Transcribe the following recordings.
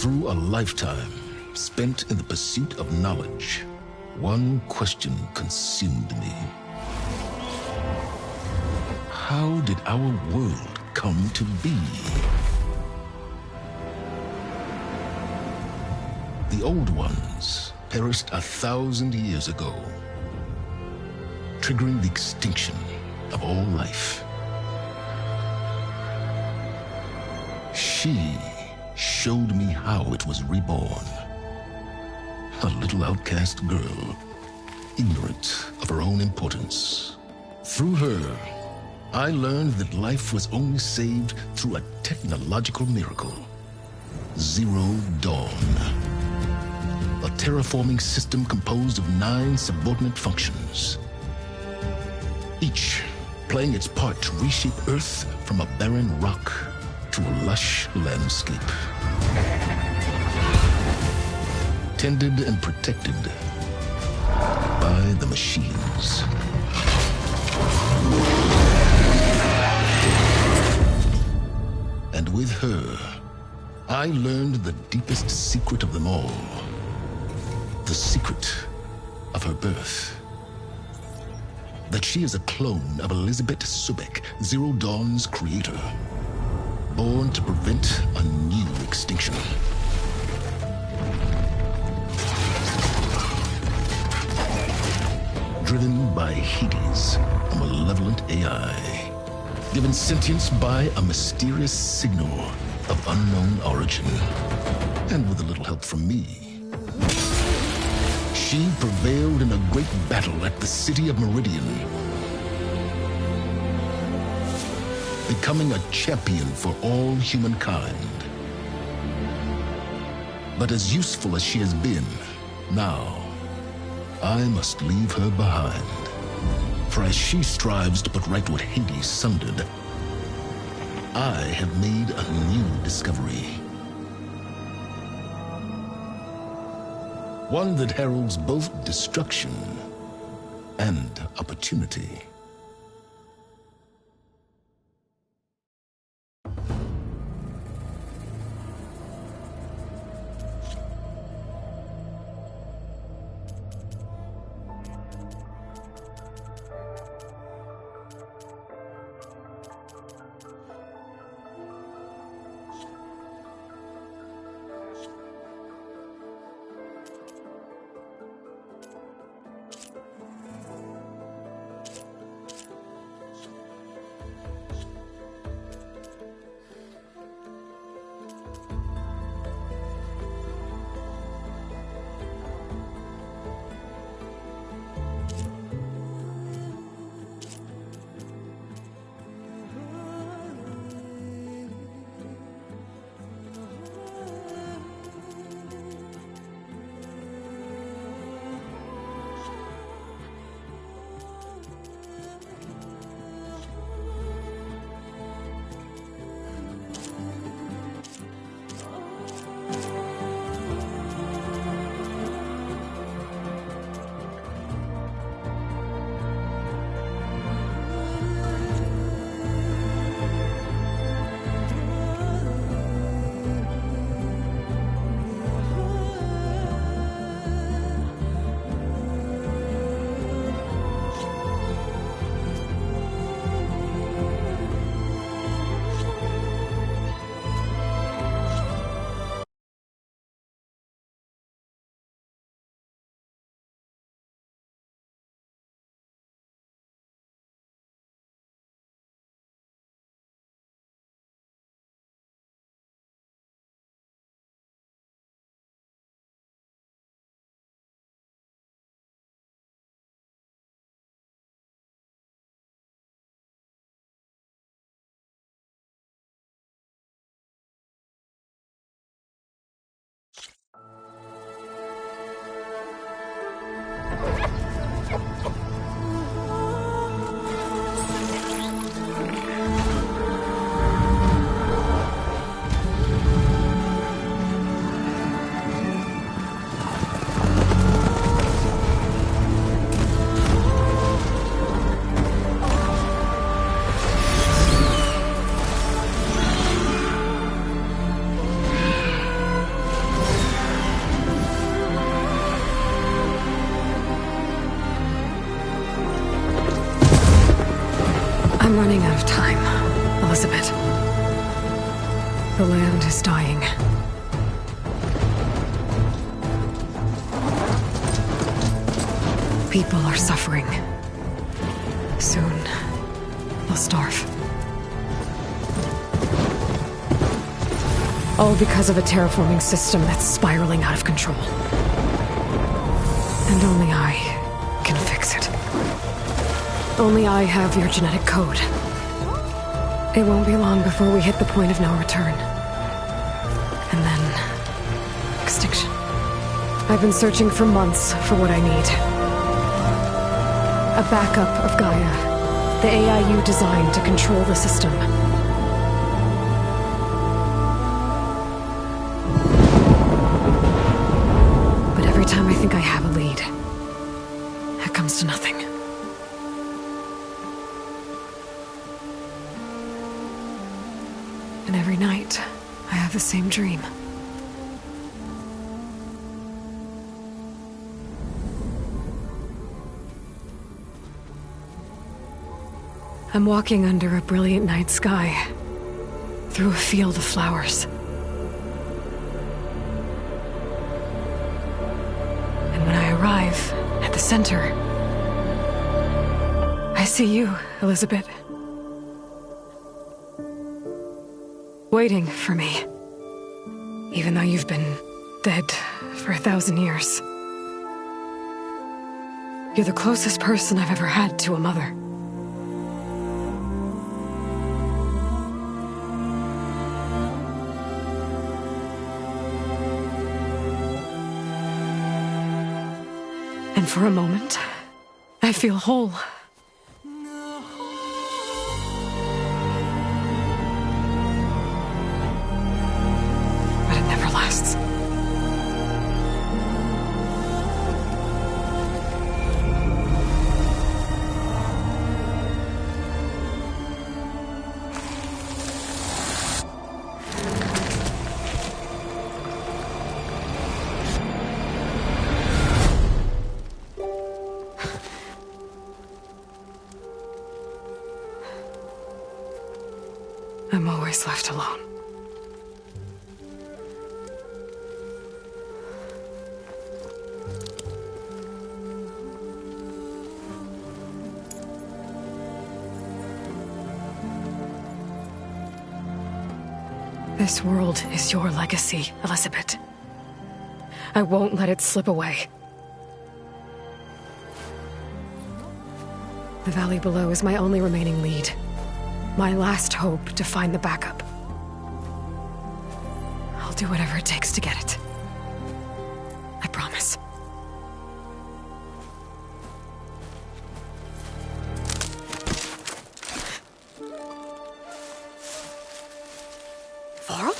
Through a lifetime spent in the pursuit of knowledge, one question consumed me. How did our world come to be? The old ones perished 1,000 years ago, triggering the extinction of all life. She showed me how it was reborn. A little outcast girl, ignorant of her own importance. Through her, I learned that life was only saved through a technological miracle. Zero Dawn. A terraforming system composed of 9 subordinate functions, each playing its part to reshape Earth from a barren rock to a lush landscape. Tended and protected by the machines. And with her, I learned the deepest secret of them all. The secret of her birth. That she is a clone of Elizabeth Subek, Zero Dawn's creator. Born to prevent a new extinction. Driven by Hades, a malevolent AI. Given sentience by a mysterious signal of unknown origin. And with a little help from me, she prevailed in a great battle at the city of Meridian, becoming a champion for all humankind. But as useful as she has been, now, I must leave her behind. For as she strives to put right what Hades sundered, I have made a new discovery. One that heralds both destruction and opportunity. The land is dying. People are suffering. Soon, they'll starve. All because of a terraforming system that's spiraling out of control. And only I can fix it. Only I have your genetic code. It won't be long before we hit the point of no return. And then... extinction. I've been searching for months for what I need. A backup of Gaia. The AI you designed to control the system. But every time I think I have a lead, it comes to nothing. And every night, I have the same dream. I'm walking under a brilliant night sky, through a field of flowers. And when I arrive at the center, I see you, Elizabeth. Waiting for me. Even though you've been dead for 1,000 years. You're the closest person I've ever had to a mother. And for a moment, I feel whole. But it never lasts. I'm always left alone. This world is your legacy, Elizabeth. I won't let it slip away. The valley below is my only remaining lead. My last hope to find the backup. I'll do whatever it takes to get it. I promise. Varl?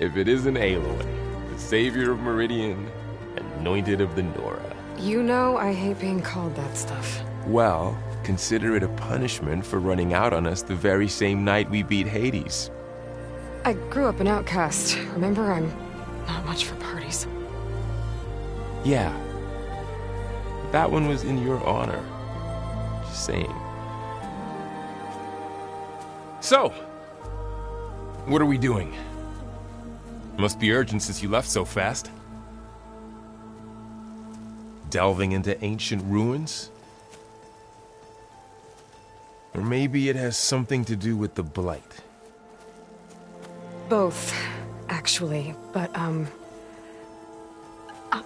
If it isn't Aloy, the savior of Meridian, anointed of the Nora. You know I hate being called that stuff. Well, consider it a punishment for running out on us the very same night we beat Hades. I grew up an outcast. Remember, I'm not much for parties. Yeah. That one was in your honor. Just saying. So, what are we doing? Must be urgent since you left so fast. Delving into ancient ruins? Or maybe it has something to do with the Blight. Both, actually, but,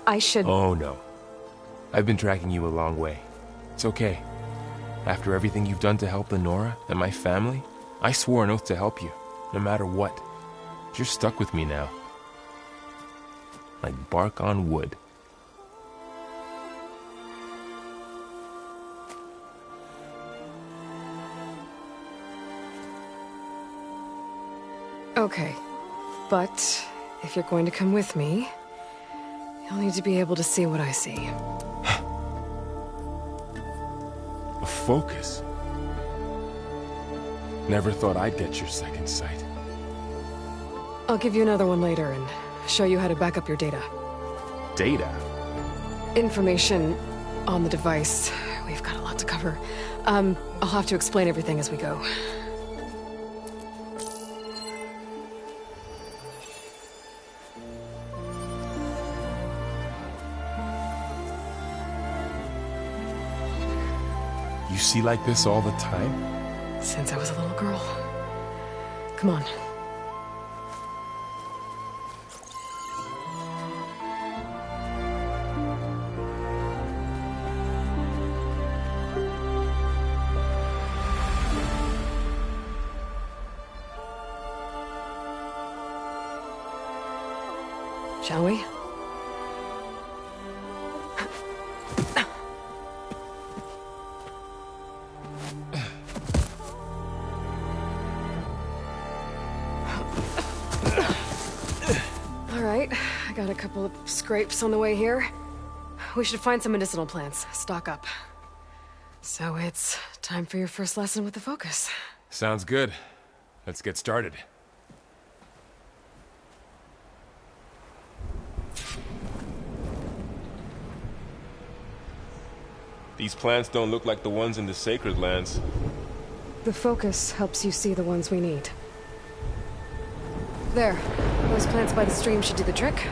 I should... Oh, no. I've been tracking you a long way. It's okay. After everything you've done to help the Nora and my family, I swore an oath to help you, no matter what. You're stuck with me now. Like bark on wood. Okay, but if you're going to come with me, you'll need to be able to see what I see. A focus? Never thought I'd get your second sight. I'll give you another one later and show you how to back up your data. Data? Information on the device. We've got a lot to cover. I'll have to explain everything as we go. You see like this all the time? Since I was a little girl. Come on. Shall we? All right, I got a couple of scrapes on the way here. We should find some medicinal plants, stock up. So it's time for your first lesson with the focus. Sounds good. Let's get started. These plants don't look like the ones in the sacred lands. The focus helps you see the ones we need. There. Those plants by the stream should do the trick.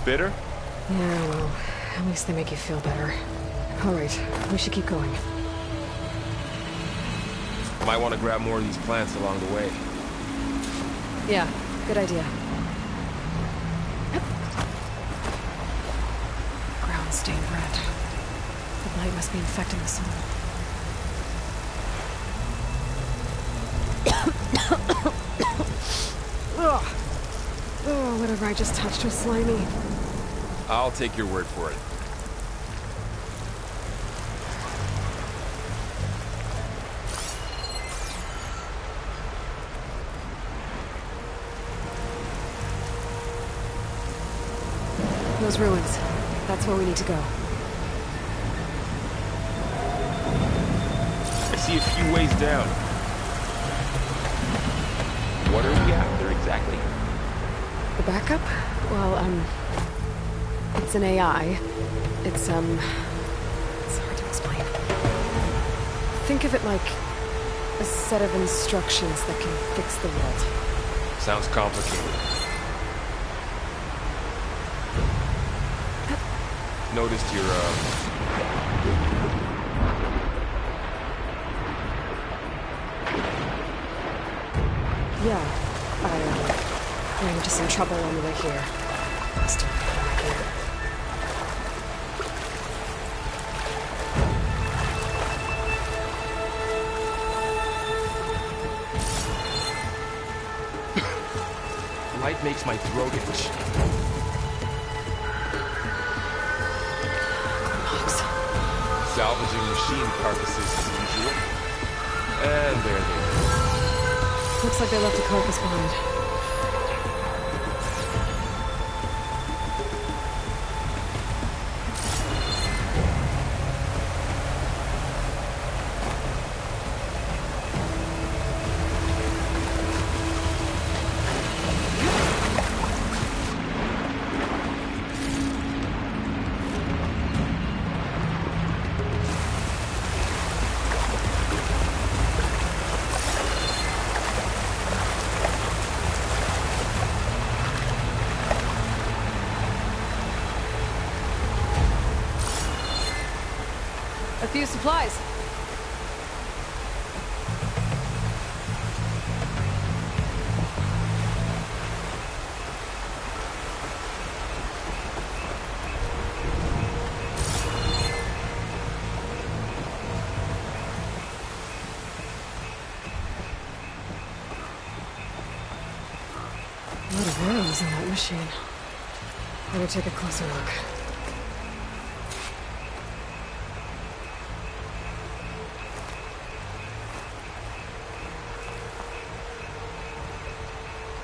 Bitter? Yeah, well, at least they make you feel better. All right, we should keep going. Might want to grab more of these plants along the way. Yeah, good idea. Ground stained red. The light must be infecting the soil. Ugh. Oh, whatever I just touched was slimy. I'll take your word for it. Those ruins. That's where we need to go. I see a few ways down. What are we after exactly? The backup? Well, it's an AI. It's hard to explain. Think of it like a set of instructions that can fix the world. Sounds complicated. Noticed your, Yeah, I ran into some trouble on the way here. Must have been right here. light makes my throat itch. Salvaging machine carcasses as usual. And there they go. Looks like they left a carcass behind. few supplies. A lot of arrows in that machine. Better take a closer look.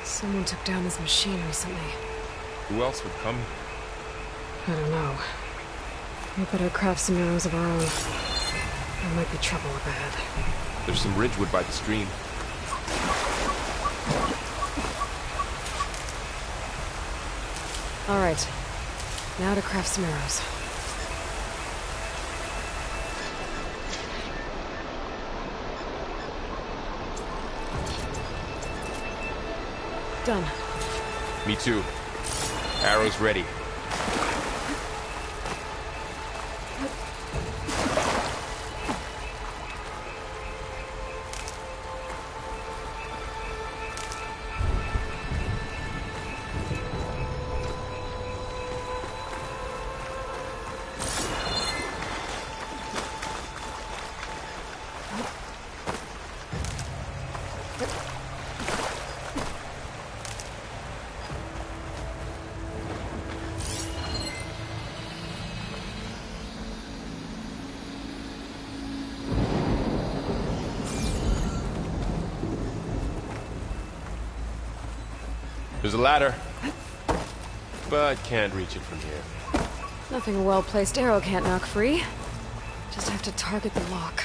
Someone took down his machine recently. Who else would come? I don't know. We better craft some arrows of our own. There might be trouble ahead. There's some ridgewood by the stream. All right. Now to craft some arrows. Done. Me too. Arrows ready. There's a ladder, but can't reach it from here. Nothing a well-placed arrow can't knock free. Just have to target the lock.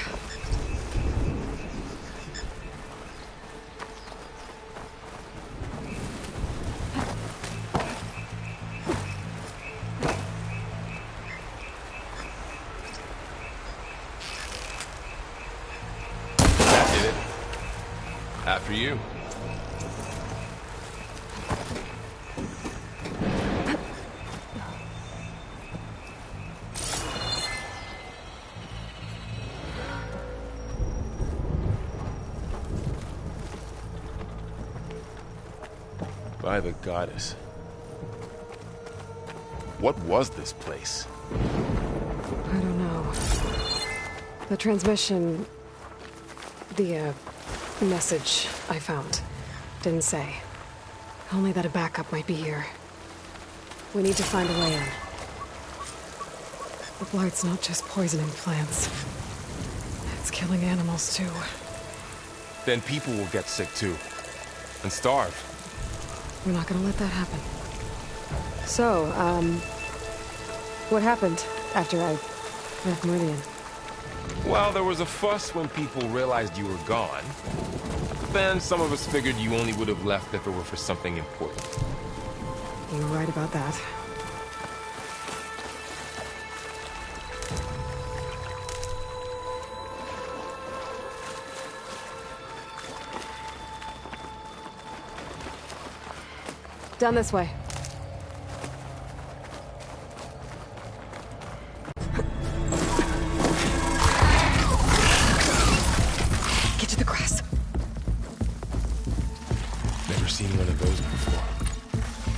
That did it. After you. By the goddess. What was this place? I don't know. The transmission... The, message I found didn't say. Only that a backup might be here. We need to find a way in. The blight's not just poisoning plants. It's killing animals, too. Then people will get sick too. And starve. We're not gonna let that happen. So, what happened after I left Meridian? Well, there was a fuss when people realized you were gone. Then some of us figured you only would have left if it were for something important. You're right about that. Down this way. Get to the grass. Never seen one of those before.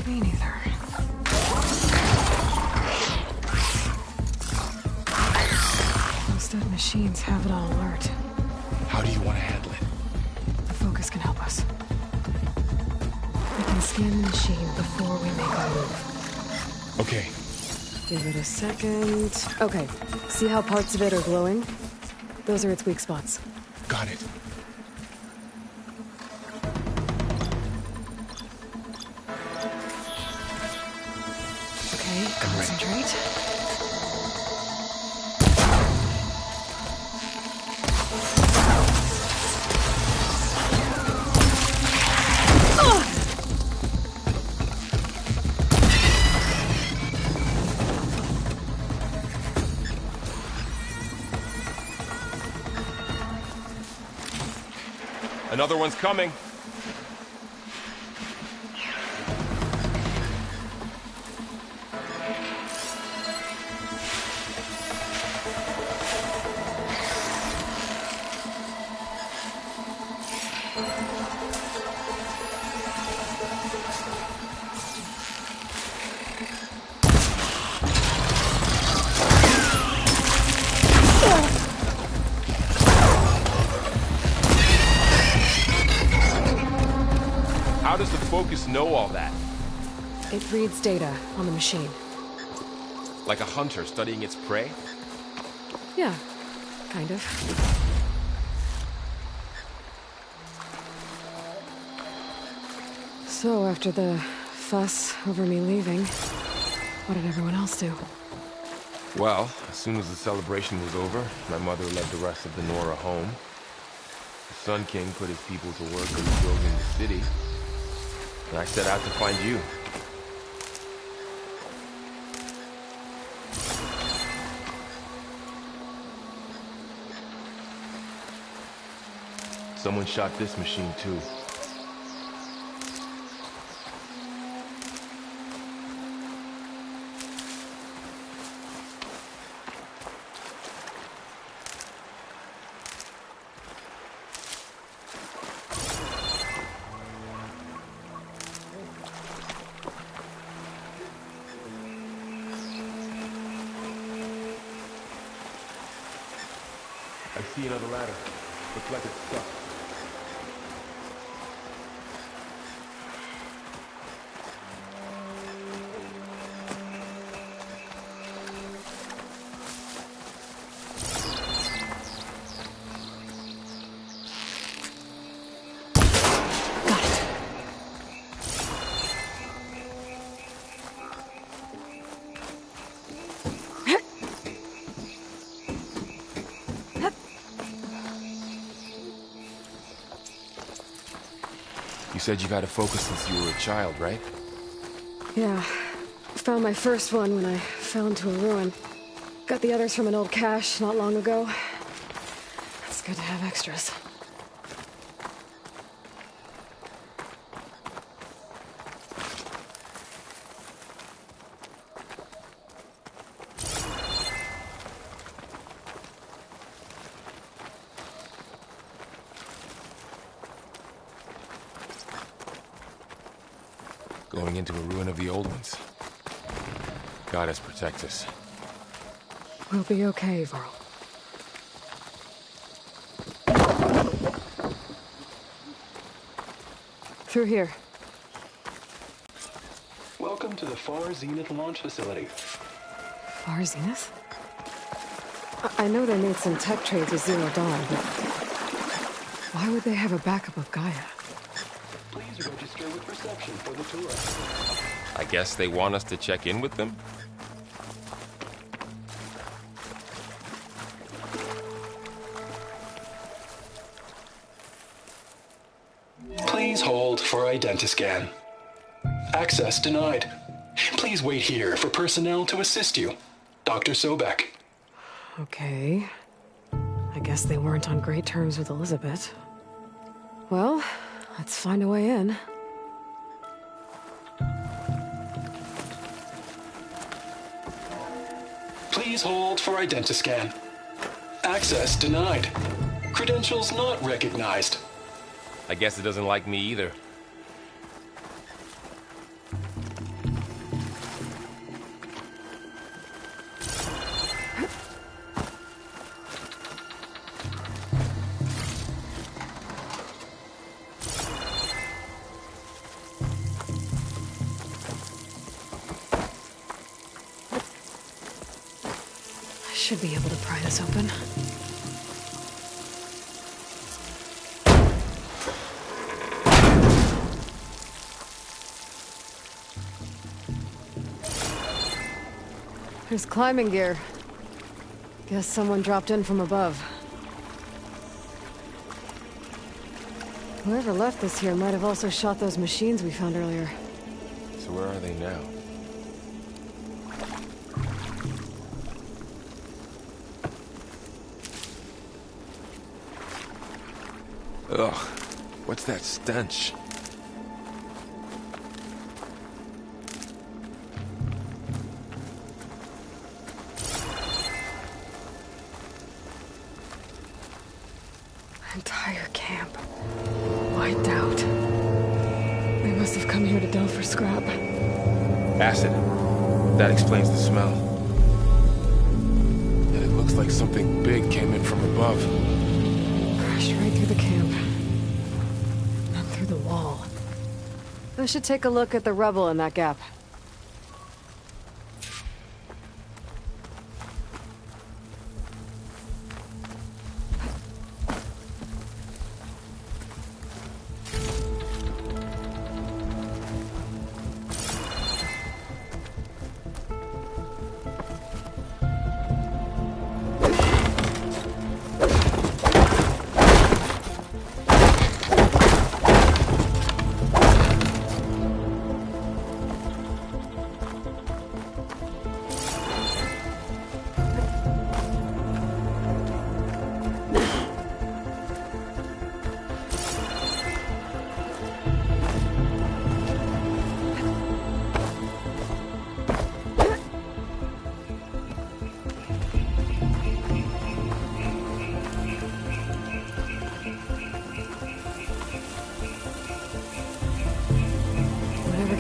Me neither. Those dead machines have it on alert. How do you want to handle it? The focus can help us. We can scan the machine before we make our move. Okay. Give it a second. Okay. See how parts of it are glowing? Those are its weak spots. Got it. Okay, I'm ready. concentrate. Another one's coming. focus know all that? It reads data on the machine. Like a hunter studying its prey? Yeah, kind of. So, after the fuss over me leaving, what did everyone else do? Well, as soon as the celebration was over, my mother led the rest of the Nora home. The Sun King put his people to work rebuilding the city. And I set out to find you. Someone shot this machine too. I see another ladder. Looks like it's stuck. You said you've had a focus since you were a child, right? Yeah. Found my first one when I fell into a ruin. Got the others from an old cache not long ago. It's good to have extras. Going into a ruin of the old ones. Goddess protect us. We'll be okay, Varl. Through here. Welcome to the Far Zenith launch facility. Far Zenith? I know they made some tech trades with Zero Dawn, but why would they have a backup of Gaia? Please register with reception for the tour. I guess they want us to check in with them? Please hold for identiscan. Access denied. Please wait here for personnel to assist you. Dr. Sobek. Okay. I guess they weren't on great terms with Elizabeth. Well, let's find a way in. Please hold for identiscan. Access denied. Credentials not recognized. I guess it doesn't like me either. Should be able to pry this open. There's climbing gear. Guess someone dropped in from above. Whoever left this here might have also shot those machines we found earlier. So where are they now? Ugh, what's that stench? Entire camp. Wiped out. They must have come here to delve for scrap. Acid. That explains the smell. And it looks like something big came in from above. Crashed right through the camp. Not through the wall. I should take a look at the rubble in that gap.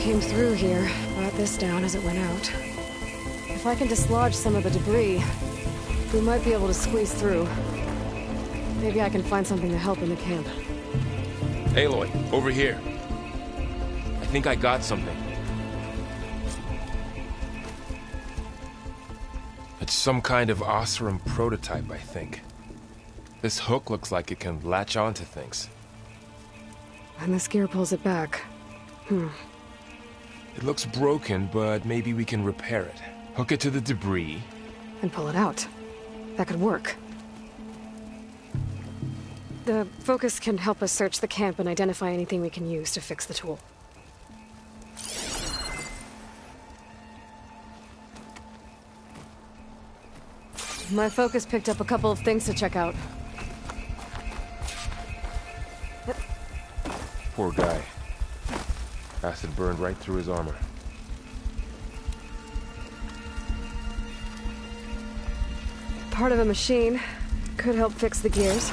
Came through here, brought this down as it went out. If I can dislodge some of the debris, we might be able to squeeze through. Maybe I can find something to help in the camp. Aloy, over here. I think I got something. It's some kind of Oseram prototype, I think. This hook looks like it can latch onto things. And this gear pulls it back. It looks broken, but maybe we can repair it. Hook it to the debris. And pull it out. That could work. The focus can help us search the camp and identify anything we can use to fix the tool. My focus picked up a couple of things to check out. Poor guy. Acid burned right through his armor. Part of a machine. Could help fix the gears.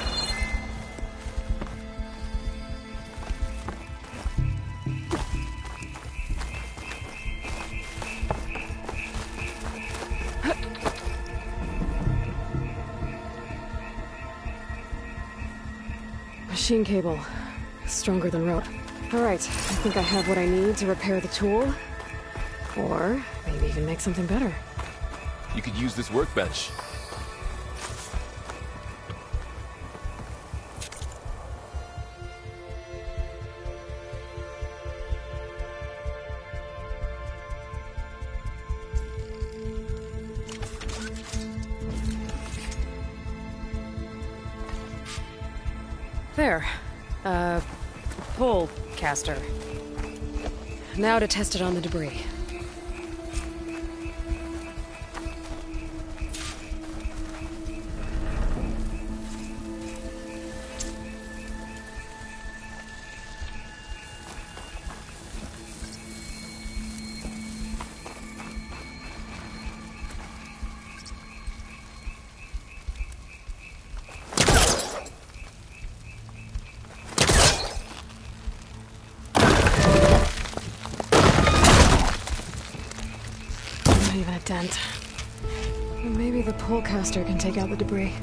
Machine cable. Stronger than rope. All right, I think I have what I need to repair the tool. Or maybe even make something better. You could use this workbench. There. Pullcaster. Now to test it on the debris. Dent. Maybe the Pullcaster can take out the debris.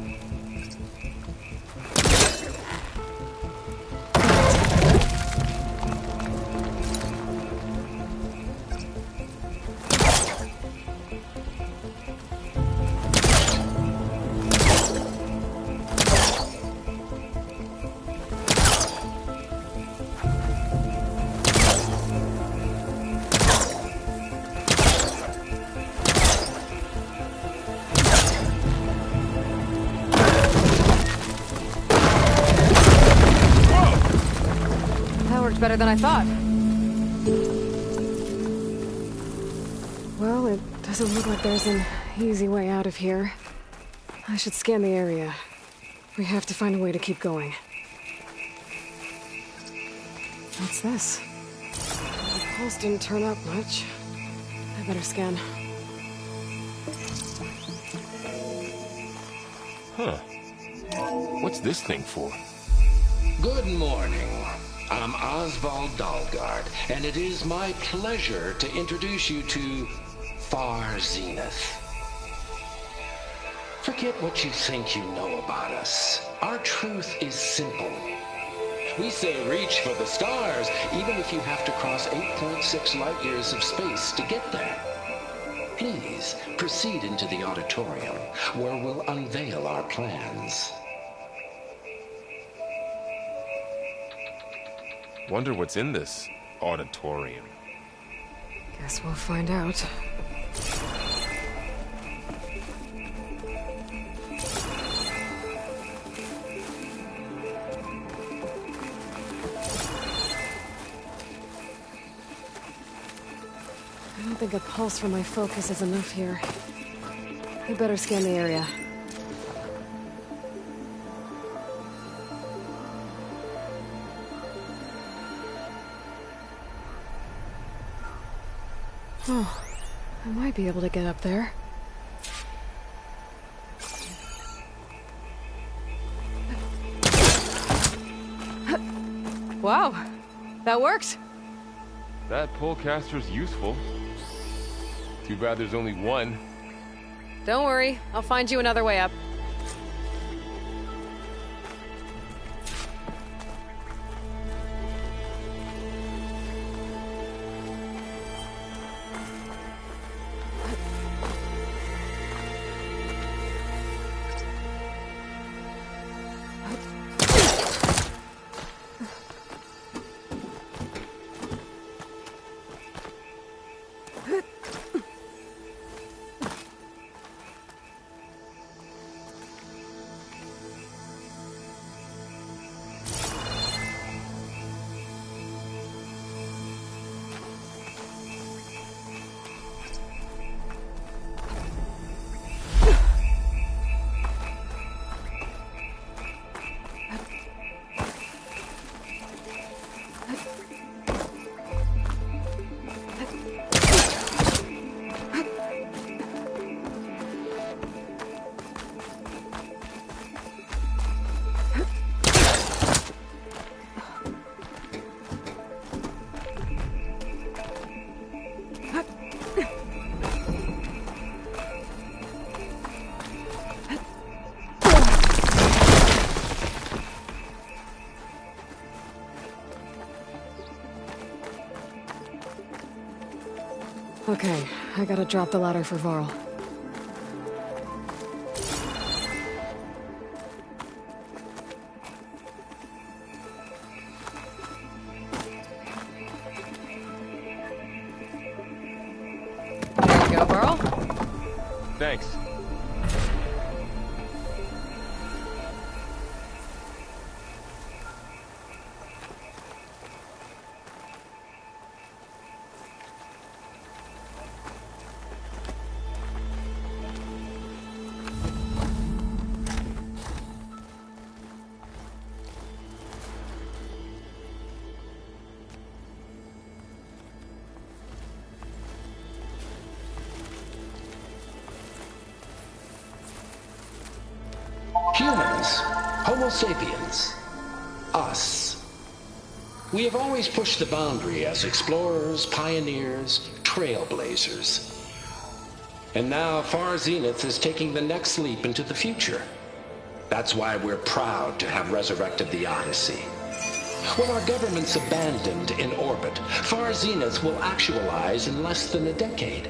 Better than I thought. Well, it doesn't look like there's an easy way out of here. I should scan the area. We have to find a way to keep going. What's this? The pulse didn't turn up much. I better scan. Huh. What's this thing for? Good morning. I'm Oswald Dalgard, and it is my pleasure to introduce you to Far Zenith. Forget what you think you know about us. Our truth is simple. We say reach for the stars, even if you have to cross 8.6 light years of space to get there. Please, proceed into the auditorium, where we'll unveil our plans. Wonder what's in this auditorium. Guess we'll find out. I don't think a pulse from my focus is enough here. We better scan the area. Oh, I might be able to get up there. Wow, that worked. That Pullcaster's useful. Too bad there's only one. Don't worry, I'll find you another way up. Okay, I gotta drop the ladder for Varl. There you go, Varl. Thanks. Humans, Homo sapiens, us. We have always pushed the boundary as explorers, pioneers, trailblazers. And now Far Zenith is taking the next leap into the future. That's why we're proud to have resurrected the Odyssey. When our government's abandoned in orbit, Far Zenith will actualize in less than a decade.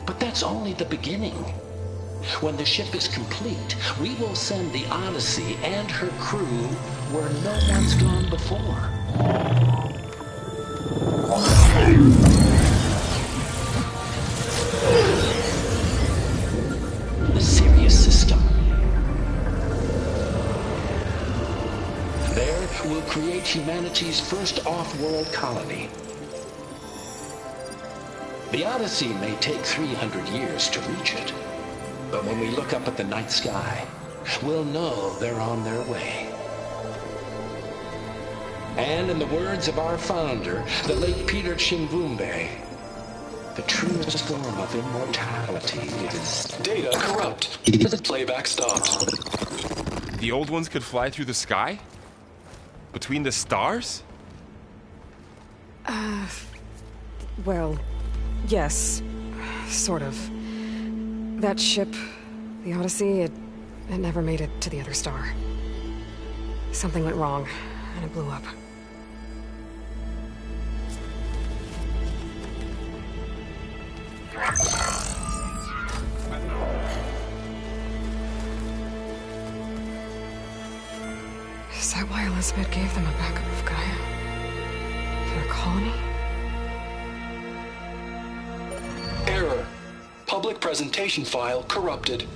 But that's only the beginning. When the ship is complete, we will send the Odyssey and her crew where no one's gone before. The Sirius system. There, we'll create humanity's first off-world colony. The Odyssey may take 300 years to reach it. But when we look up at the night sky, we'll know they're on their way. And in the words of our founder, the late Peter Chimvumbe, the truest form of immortality is... Data corrupt. Playback stopped. The old ones could fly through the sky? Between the stars? Well, yes. Sort of. That ship, the Odyssey, it never made it to the other star. Something went wrong. and it blew up. Is that why Elizabeth gave them a backup of Gaia? For their colony? Error. Public presentation file corrupted.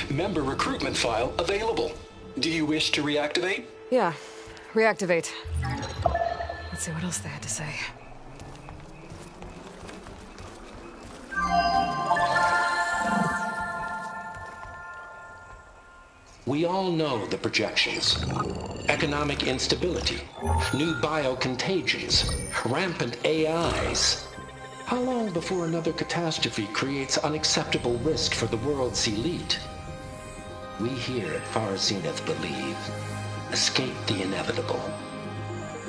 Member recruitment file available. Do you wish to reactivate? Yeah. Reactivate. Let's see what else they had to say. We all know the projections. Economic instability, new biocontagions, rampant AIs. How long before another catastrophe creates unacceptable risk for the world's elite? We here at Far Zenith believe, escape the inevitable.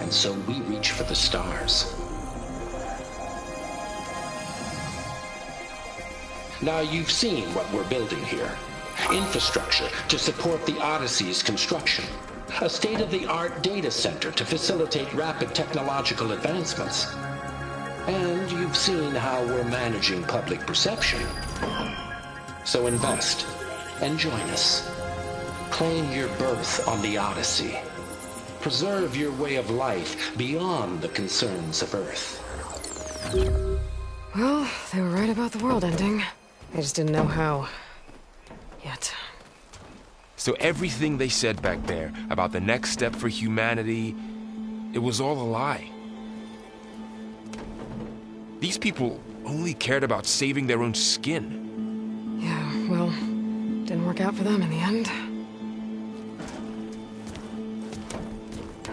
And so we reach for the stars. Now you've seen what we're building here. Infrastructure to support the Odyssey's construction. A state-of-the-art data center to facilitate rapid technological advancements. And you've seen how we're managing public perception. So invest and join us. Claim your berth on the Odyssey. Preserve your way of life beyond the concerns of Earth. Well, they were right about the world ending. I just didn't know how. Yet. So everything they said back there about the next step for humanity, it was all a lie. These people only cared about saving their own skin. Yeah, well, didn't work out for them in the end.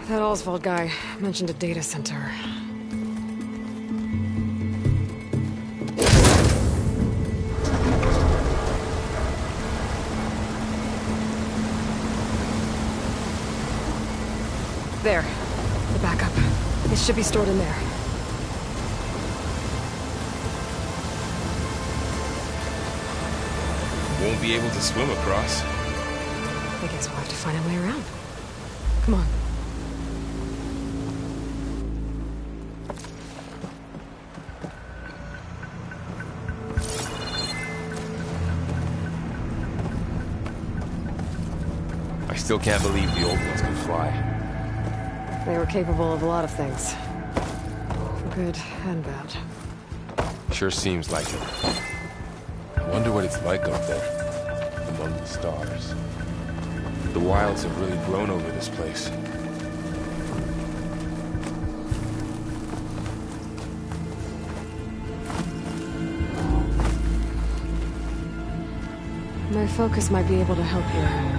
That Oswald guy mentioned a data center. There. The backup. It should be stored in there. Won't be able to swim across. I guess we'll have to find a way around. Come on. I still can't believe the old ones could fly. They were capable of a lot of things. Good and bad. Sure seems like it. I wonder what it's like up there, among the stars. The wilds have really grown over this place. My focus might be able to help you.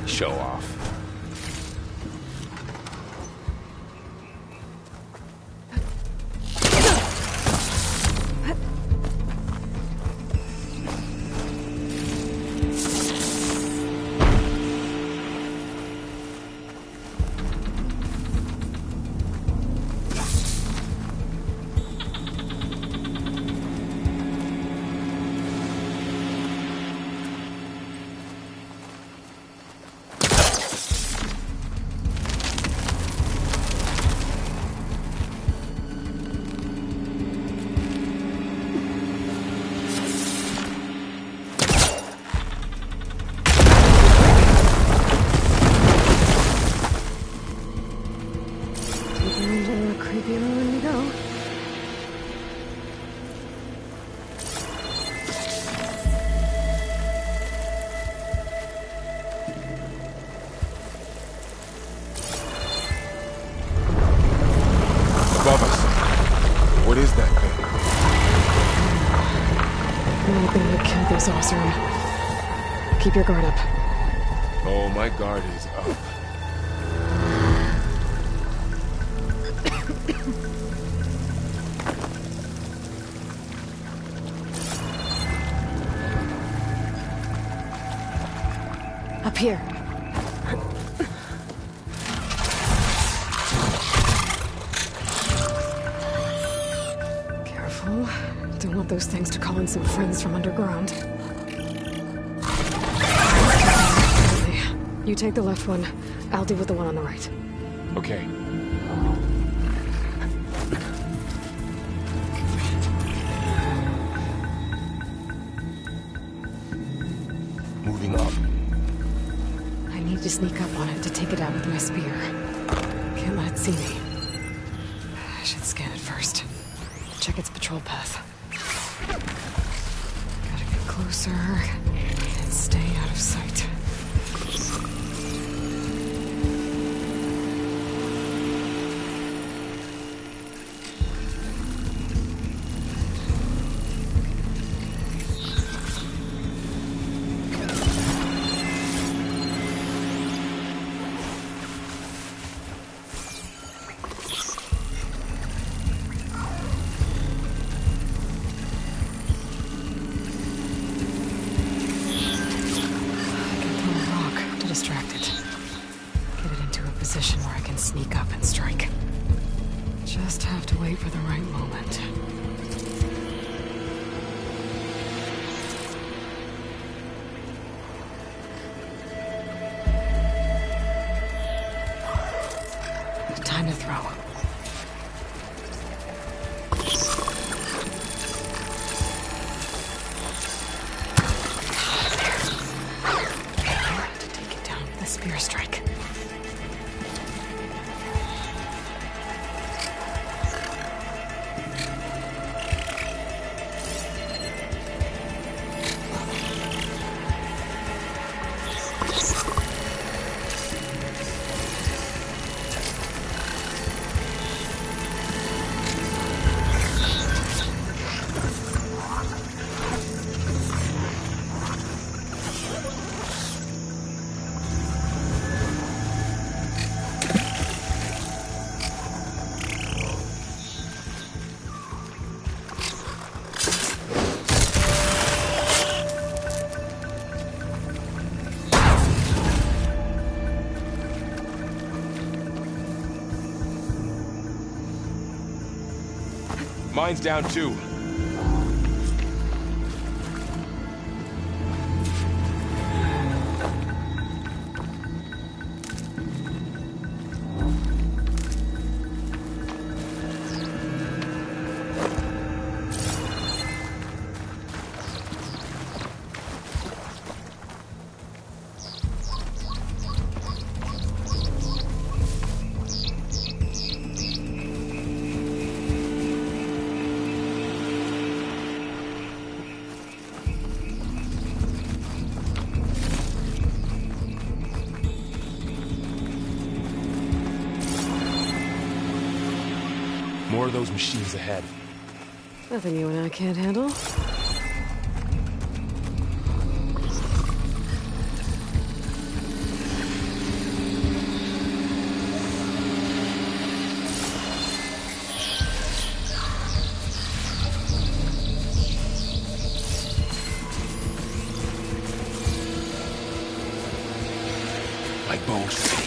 Show off. above us. What is that thing? Not a thing that killed those awesome. Keep your guard up. Oh, my guard is up. Up here. Careful. Don't want those things to call in some friends from underground. You take the left one. I'll deal with the one on the right. Okay. Moving up. I need to sneak up on it to take it out with my spear. Can't let it see me. I should scan it first. Check its patrol path. Gotta get closer and stay out of sight. Mine's down too. More of those machines ahead. Nothing you and I can't handle. My bow's ready.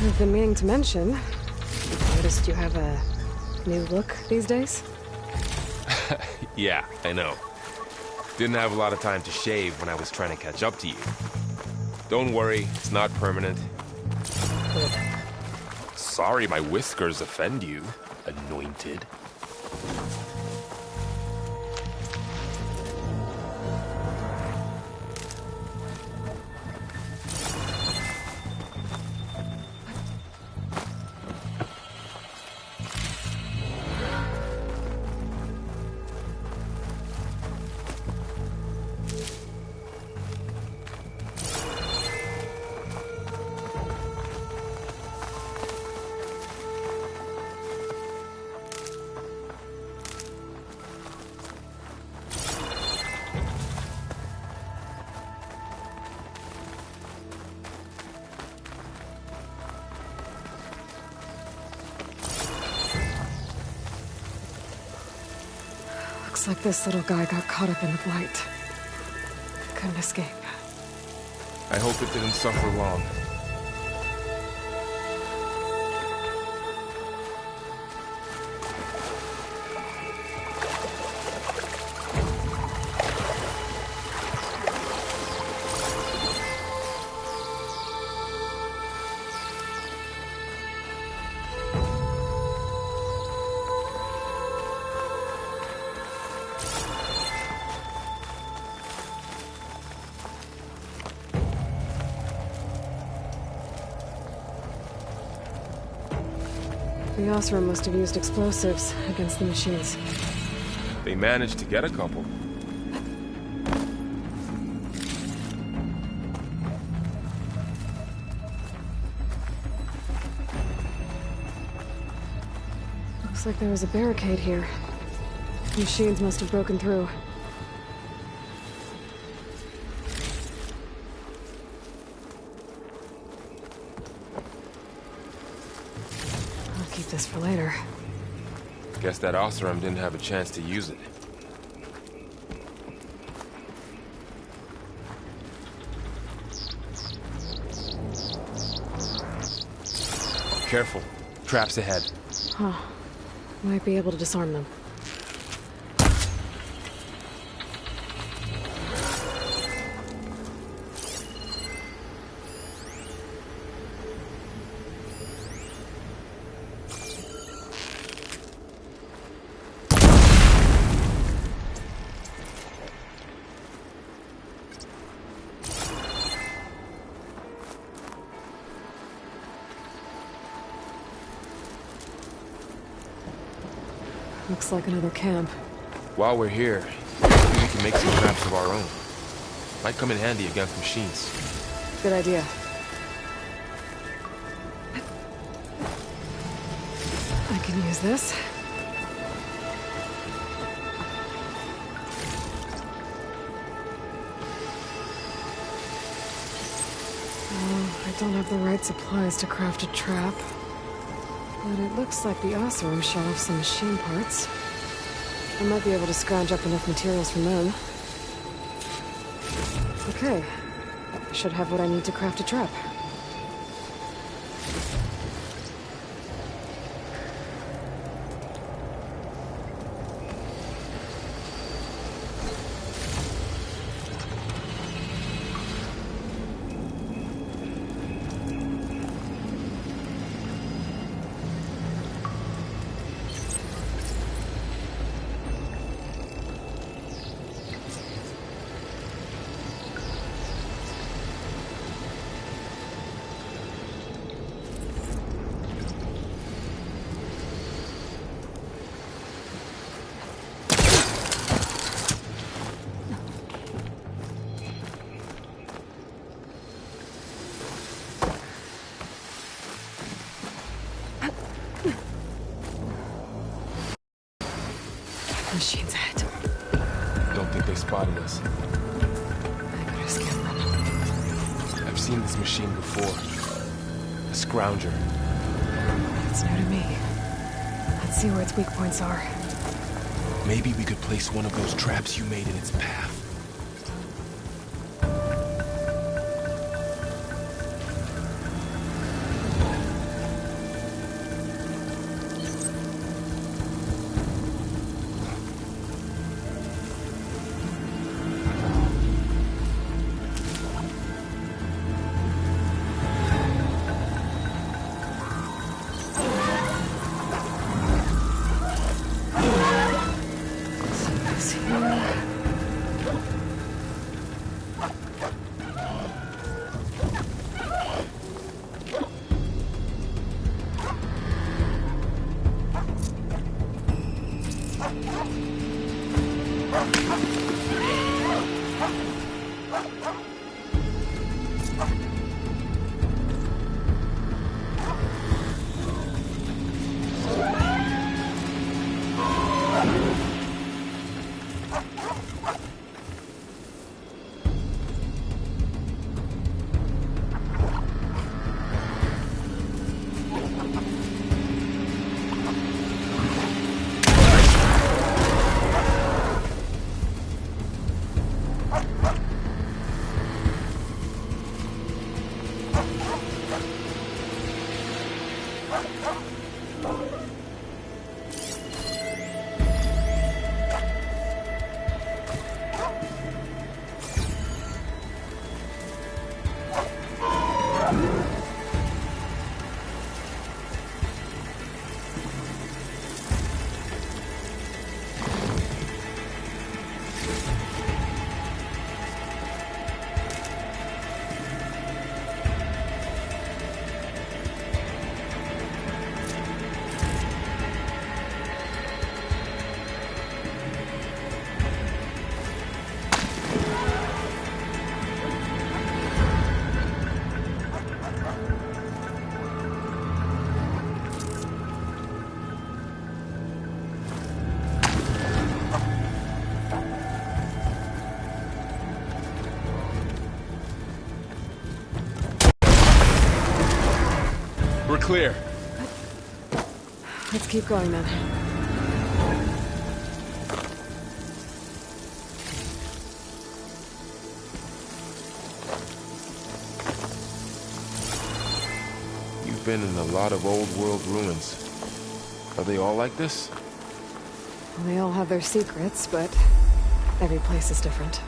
I've been meaning to mention, noticed you have a new look these days? Yeah, I know. Didn't have a lot of time to shave when I was trying to catch up to you. Don't worry, it's not permanent. Sorry my whiskers offend you, anointed. Looks like this little guy got caught up in the blight. Couldn't escape. I hope it didn't suffer long. The Osram must have used explosives against the machines. They managed to get a couple. Looks like there was a barricade here. The machines must have broken through. Keep this for later. Guess that Osram didn't have a chance to use it. Careful. Traps ahead. Huh. Might be able to disarm them. Looks like another camp. While we're here, maybe we can make some traps of our own. Might come in handy against machines. Good idea. I can use this. Oh, I don't have the right supplies to craft a trap. But it looks like the Osram shot off some machine parts. I might be able to scrounge up enough materials from them. Okay. I should have what I need to craft a trap. Machines ahead. Don't think they spotted us. I better scan them. I've seen this machine before. A scrounger. It's new to me. Let's see where its weak points are. Maybe we could place one of those traps you made in its path. We're clear. Let's keep going then. You've been in a lot of old world ruins. Are they all like this? Well, they all have their secrets, but every place is different.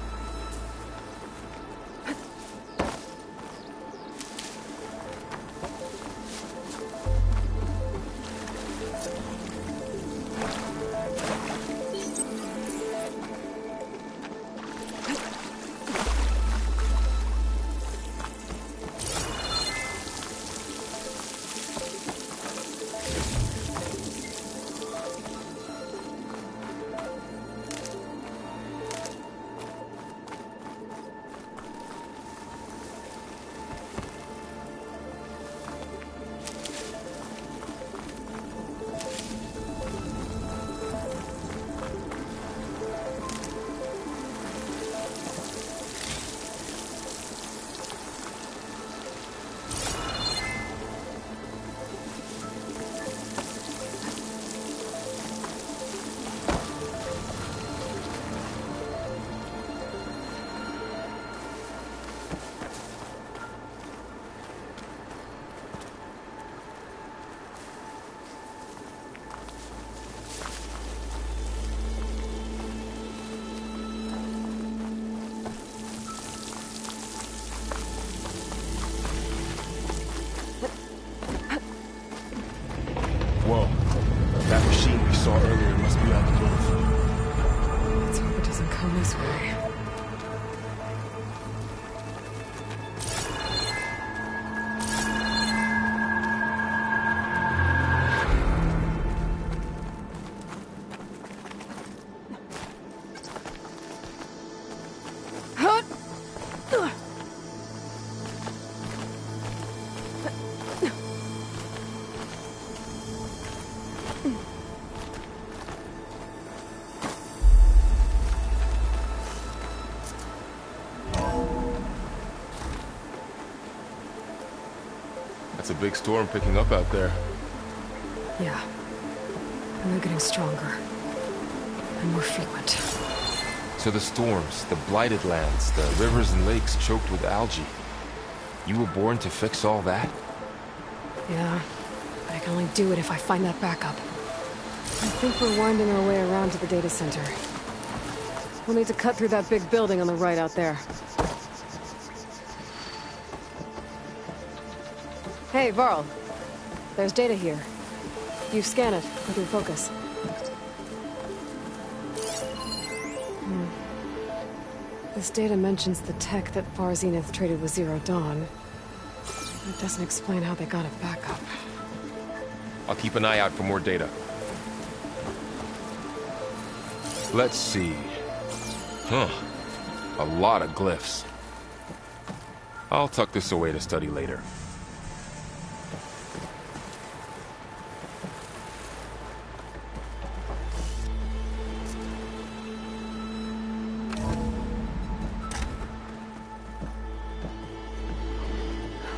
It's a big storm picking up out there. Yeah. And they're getting stronger. And more frequent. So the storms, the blighted lands, the rivers and lakes choked with algae. You were born to fix all that? Yeah. But I can only do it if I find that backup. I think we're winding our way around to the data center. We'll need to cut through that big building on the right out there. Hey, Varl. There's data here. You scan it with your focus. This data mentions the tech that Far Zenith traded with Zero Dawn. It doesn't explain how they got it back up. I'll keep an eye out for more data. Let's see. Huh. A lot of glyphs. I'll tuck this away to study later.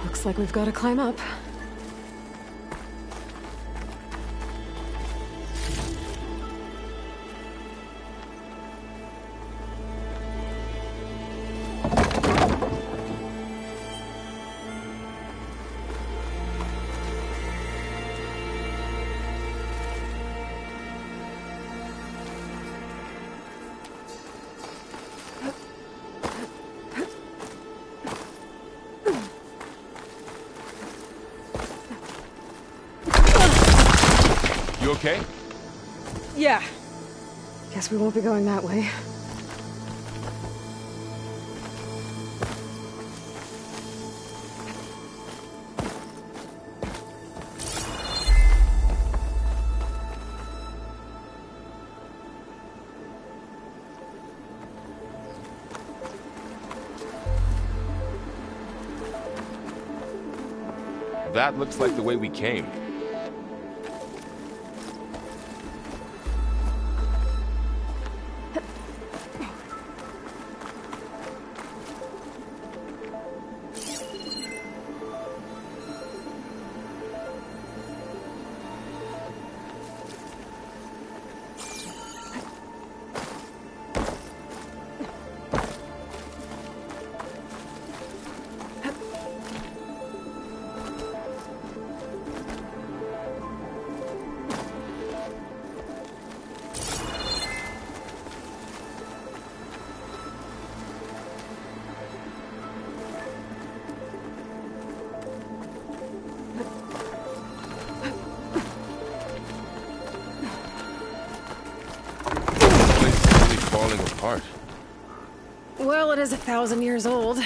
Looks like we've got to climb up. You okay? Yeah. Guess we won't be going that way. That looks like the way we came. Well, it is 1,000 years old.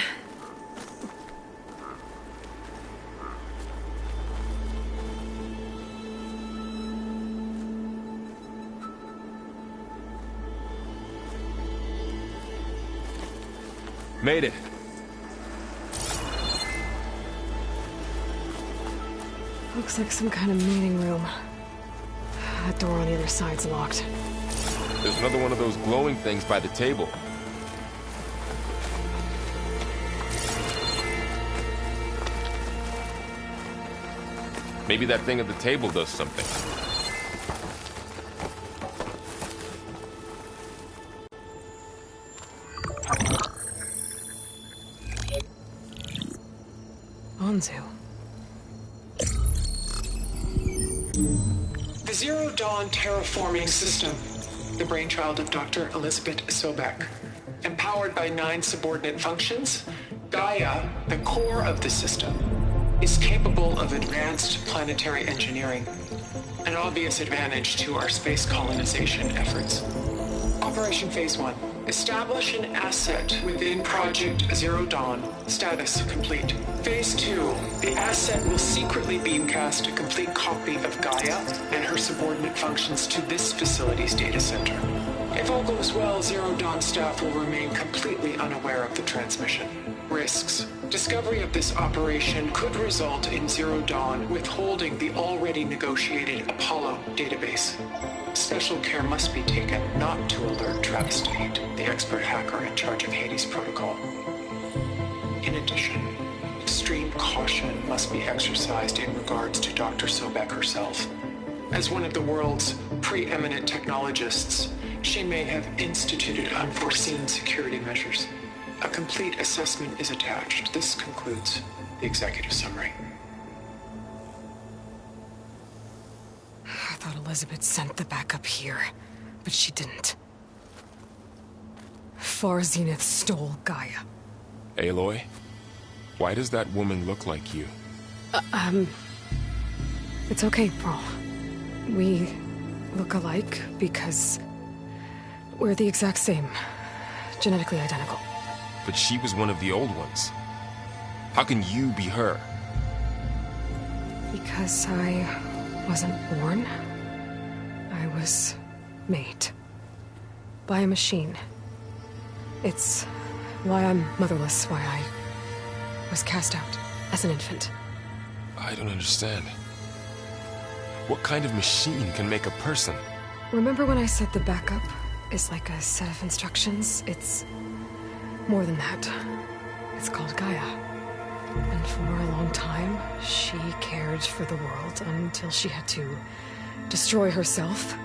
Made it. Looks like some kind of meeting room. That door on the other side's locked. There's another one of those glowing things by the table. Maybe that thing at the table does something. Onzu. The Zero Dawn terraforming system, the brainchild of Dr. Elizabeth Sobek. Empowered by 9 subordinate functions, Gaia, the core of the system, is capable of advanced planetary engineering, an obvious advantage to our space colonization efforts. Operation Phase 1. Establish an asset within Project Zero Dawn. Status complete. Phase 2. The asset will secretly beamcast a complete copy of Gaia and her subordinate functions to this facility's data center. If all goes well, Zero Dawn staff will remain completely unaware of the transmission. Risks. Discovery of this operation could result in Zero Dawn withholding the already negotiated Apollo database. Special care must be taken not to alert Travis Tate, the expert hacker in charge of Hades Protocol. In addition, extreme caution must be exercised in regards to Dr. Sobek herself. As one of the world's preeminent technologists, she may have instituted unforeseen security measures. A complete assessment is attached. This concludes the executive summary. I thought Elizabeth sent the backup here, but she didn't. Far Zenith stole Gaia. Aloy, why does that woman look like you? It's okay, Pearl. We look alike because we're the exact same. Genetically identical. But she was one of the old ones. How can you be her? Because I wasn't born. I was made. By a machine. It's why I'm motherless, why I was cast out as an infant. I don't understand. What kind of machine can make a person? Remember when I said the backup is like a set of instructions? It's more than that. It's called Gaia. And for a long time, she cared for the world until she had to destroy herself.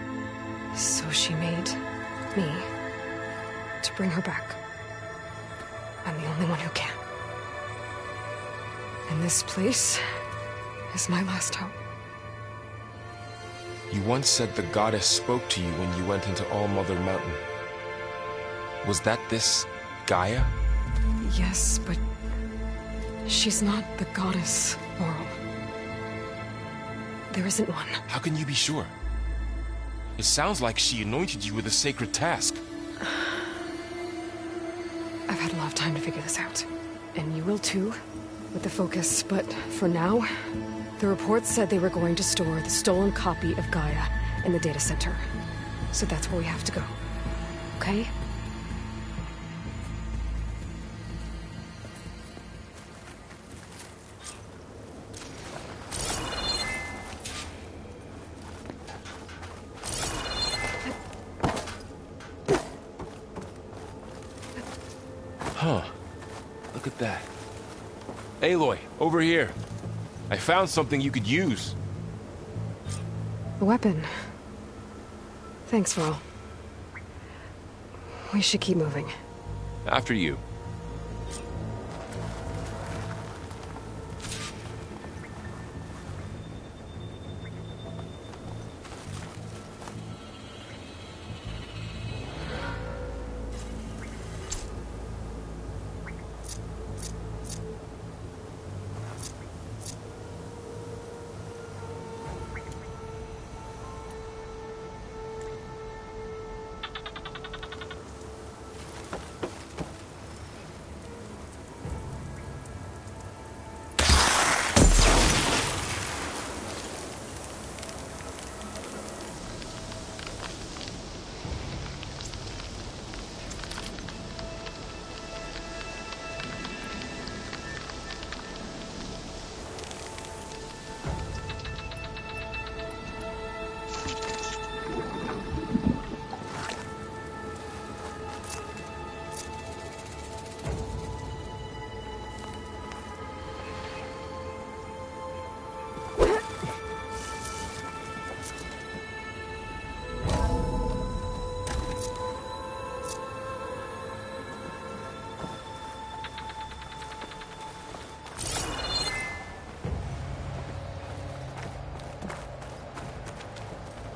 So she made me to bring her back. I'm the only one who can. And this place is my last hope. You once said the goddess spoke to you when you went into All-Mother Mountain. Was that this Gaia? Yes, but she's not the goddess, Laurel. There isn't one. How can you be sure? It sounds like she anointed you with a sacred task. I've had a lot of time to figure this out. And you will too, with the focus. But for now, the reports said they were going to store the stolen copy of Gaia in the data center. So that's where we have to go. Okay? Huh. Look at that. Aloy, over here. I found something you could use. A weapon. Thanks, Val. We should keep moving. After you.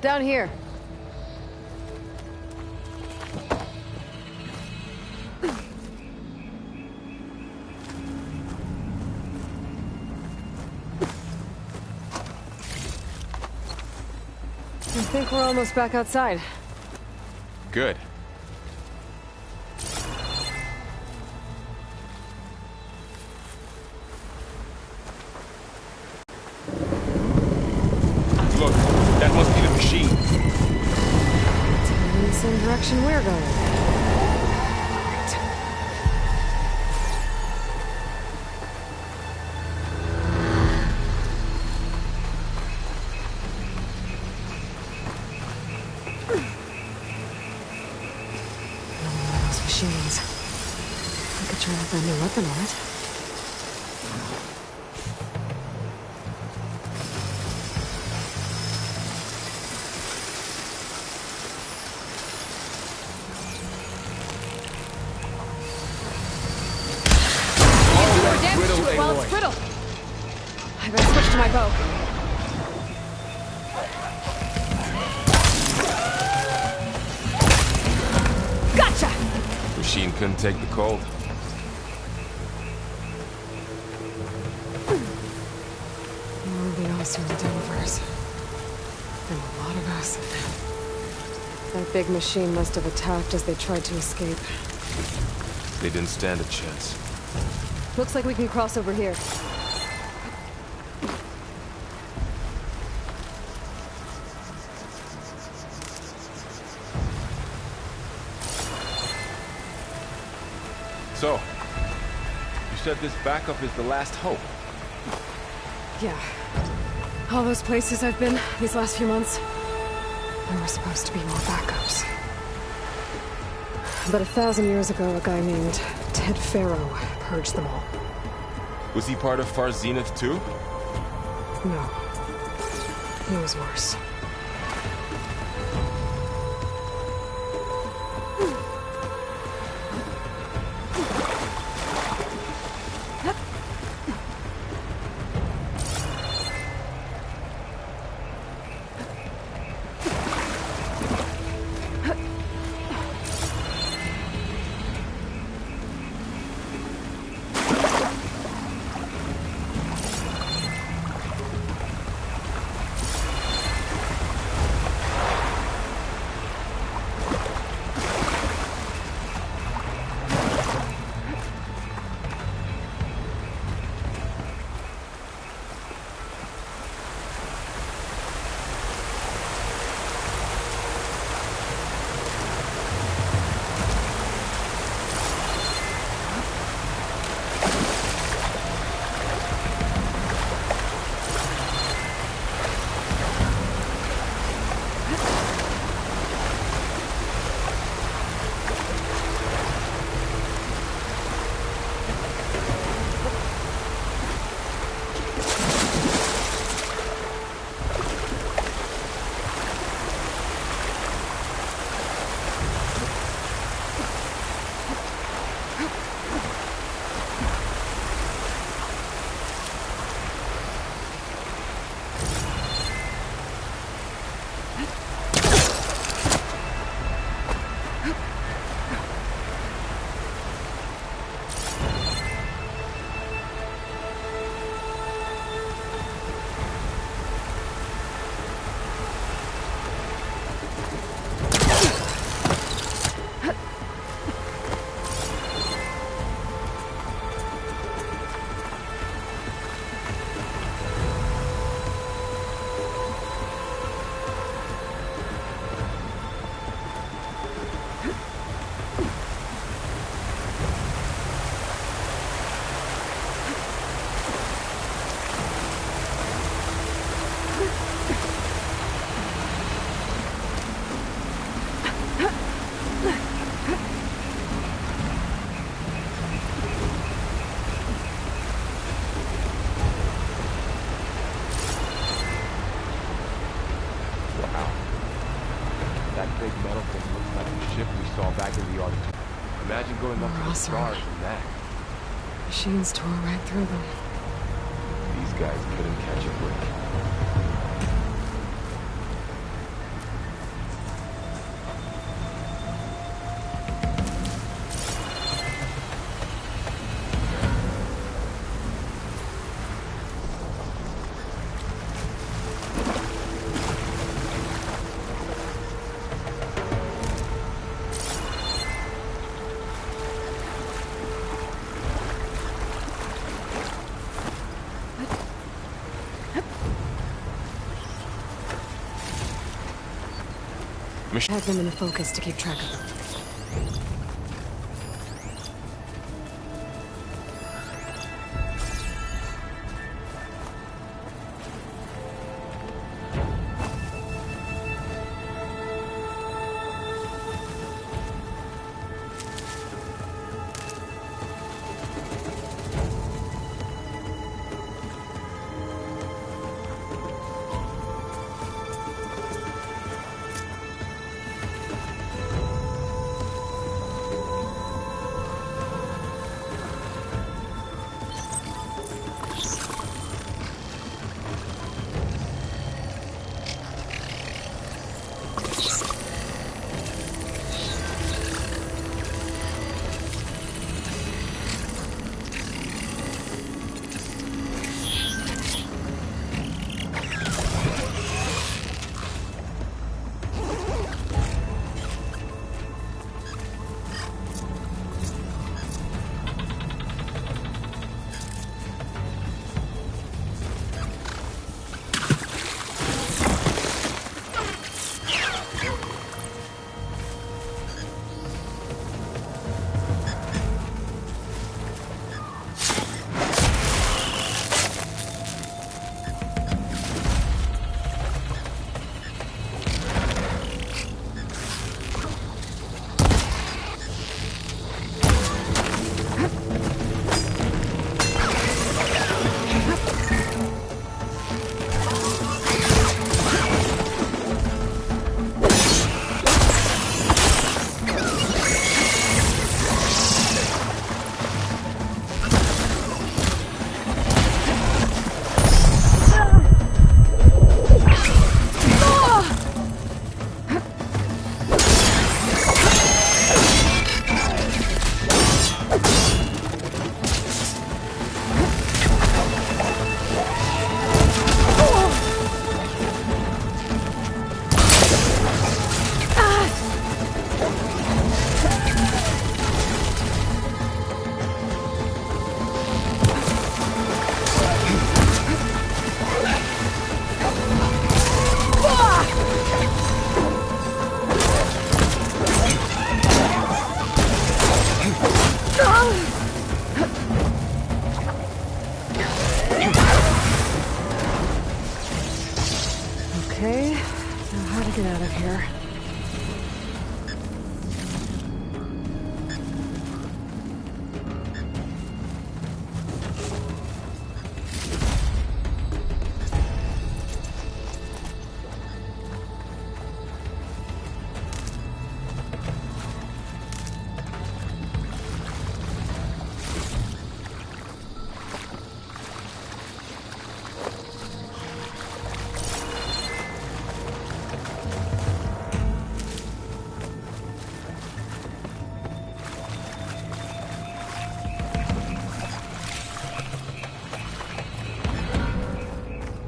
Down here. I think we're almost back outside. Good. Look, that must be the machine. It's in the same direction we're going. Right. Those machines. I could try to find a weapon on it. Well, it's brittle. I better switch to my bow. Gotcha! Machine couldn't take the cold. More of the Osirant Delivers. And a lot of us. That big machine must have attacked as they tried to escape. They didn't stand a chance. Looks like we can cross over here. So, you said this backup is the last hope? Yeah. All those places I've been these last few months, there were supposed to be more backups. But 1,000 years ago, a guy named Ted Farrow purged them all. Was he part of Far Zenith too? No. He was worse. metal thing looks like the ship we saw back in the Arctic. Imagine going up to the stars in that. Machines tore right through them. These guys couldn't catch a break. I have them in a focus to keep track of them.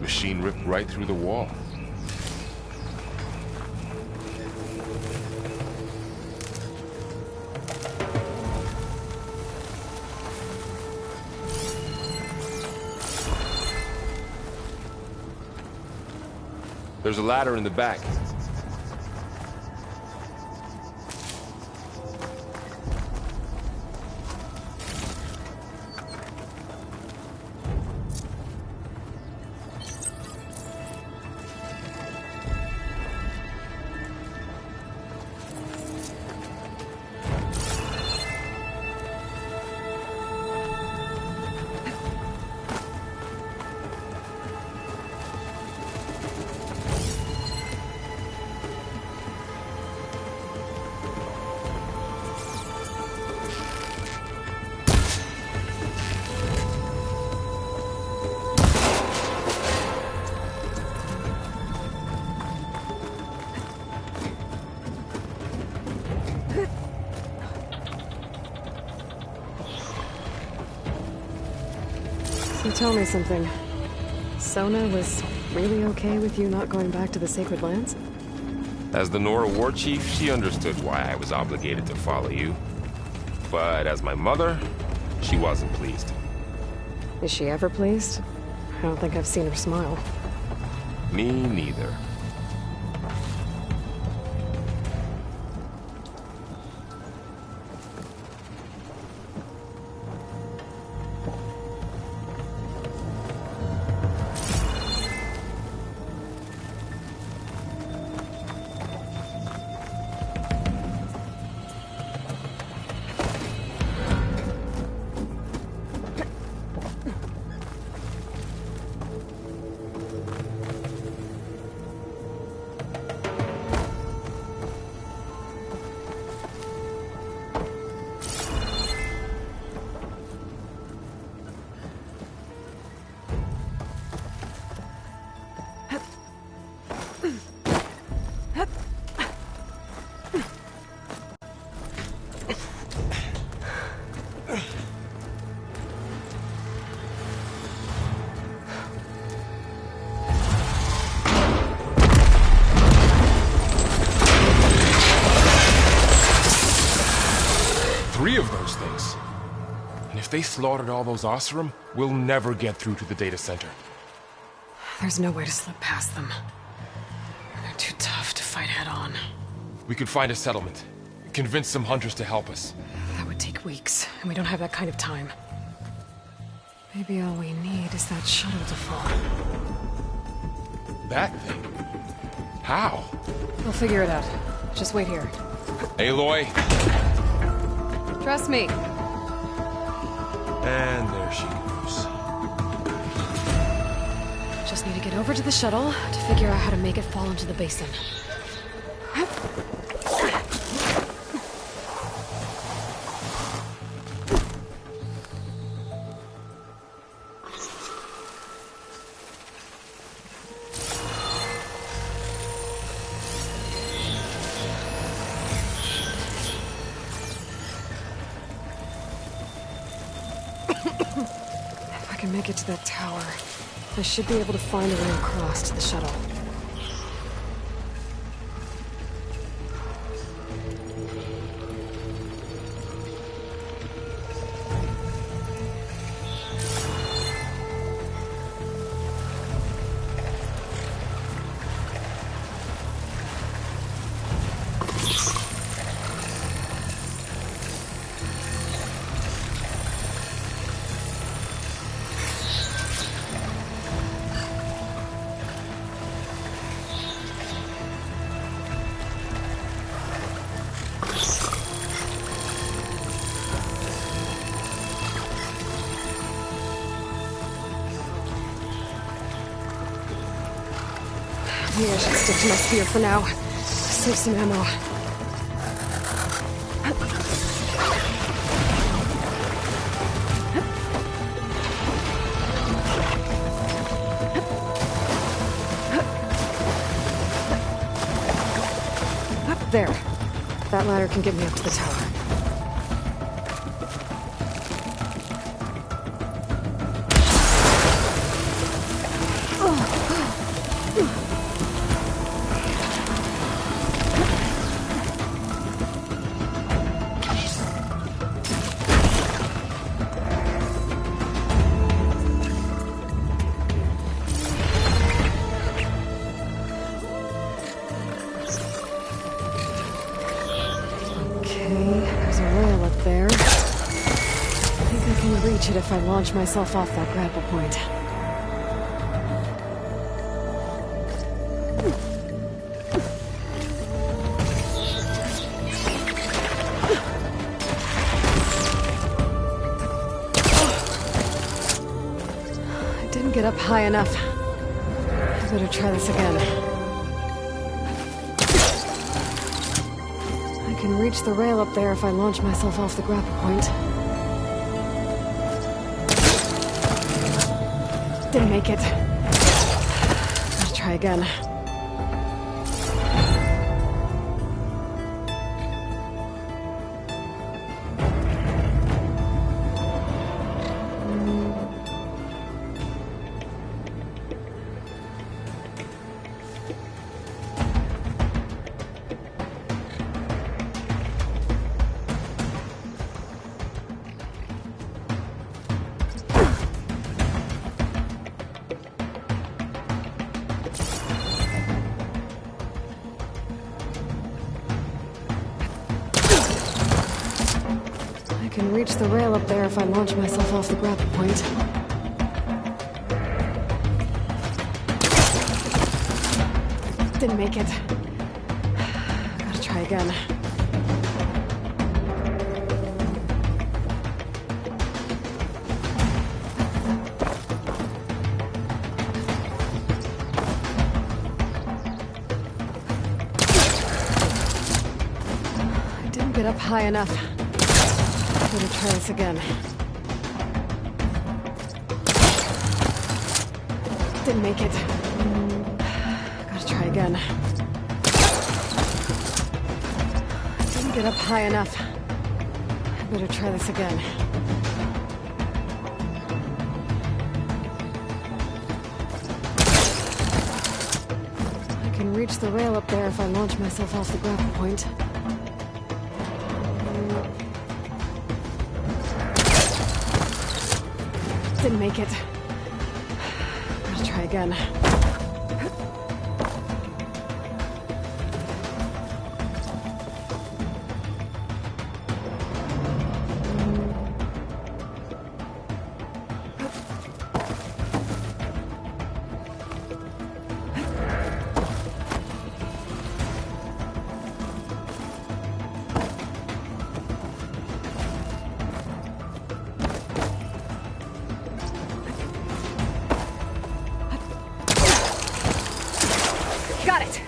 Machine ripped right through the wall. There's a ladder in the back. Tell me something. Sona was really okay with you not going back to the Sacred Lands? As the Nora war chief, she understood why I was obligated to follow you. But as my mother, she wasn't pleased. Is she ever pleased? I don't think I've seen her smile. Me neither. Of those things. And if they slaughtered all those Oseram, we'll never get through to the data center. There's no way to slip past them. They're too tough to fight head-on. We could find a settlement. Convince some hunters to help us. That would take weeks, and we don't have that kind of time. Maybe all we need is that shuttle to fall. That thing? How? We'll figure it out. Just wait here. Aloy. Trust me. And there she goes. Just need to get over to the shuttle to figure out how to make it fall into the basin. Make it to that tower. I should be able to find a way across to the shuttle. Maybe I should stick to my spear for now. Save some ammo. There. That ladder can get me up to the tower. If I launch myself off that grapple point. I didn't get up high enough. I better try this again. I can reach the rail up there if I launch myself off the grapple point. Didn't make it. I'll try again. reach the rail up there if I launch myself off the grapple point. Didn't make it. Gotta try again. I didn't get up high enough. Better try this again. Didn't make it. Gotta try again. Didn't get up high enough. I better try this again. I can reach the rail up there if I launch myself off the grapple point. Didn't make it. Gotta try again. Got it!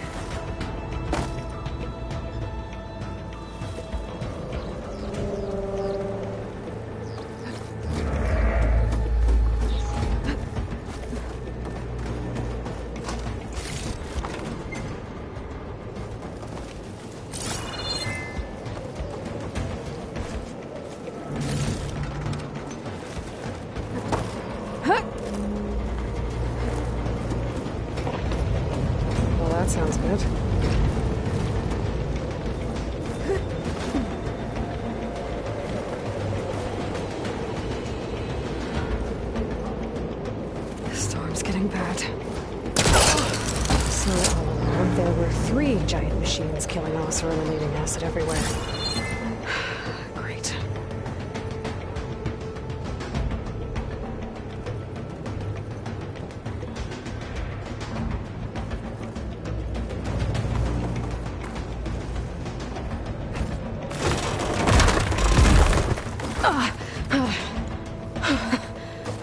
That sounds good. The storm's getting bad. So all along, there were 3 giant machines killing Osir and leaving acid everywhere. Great.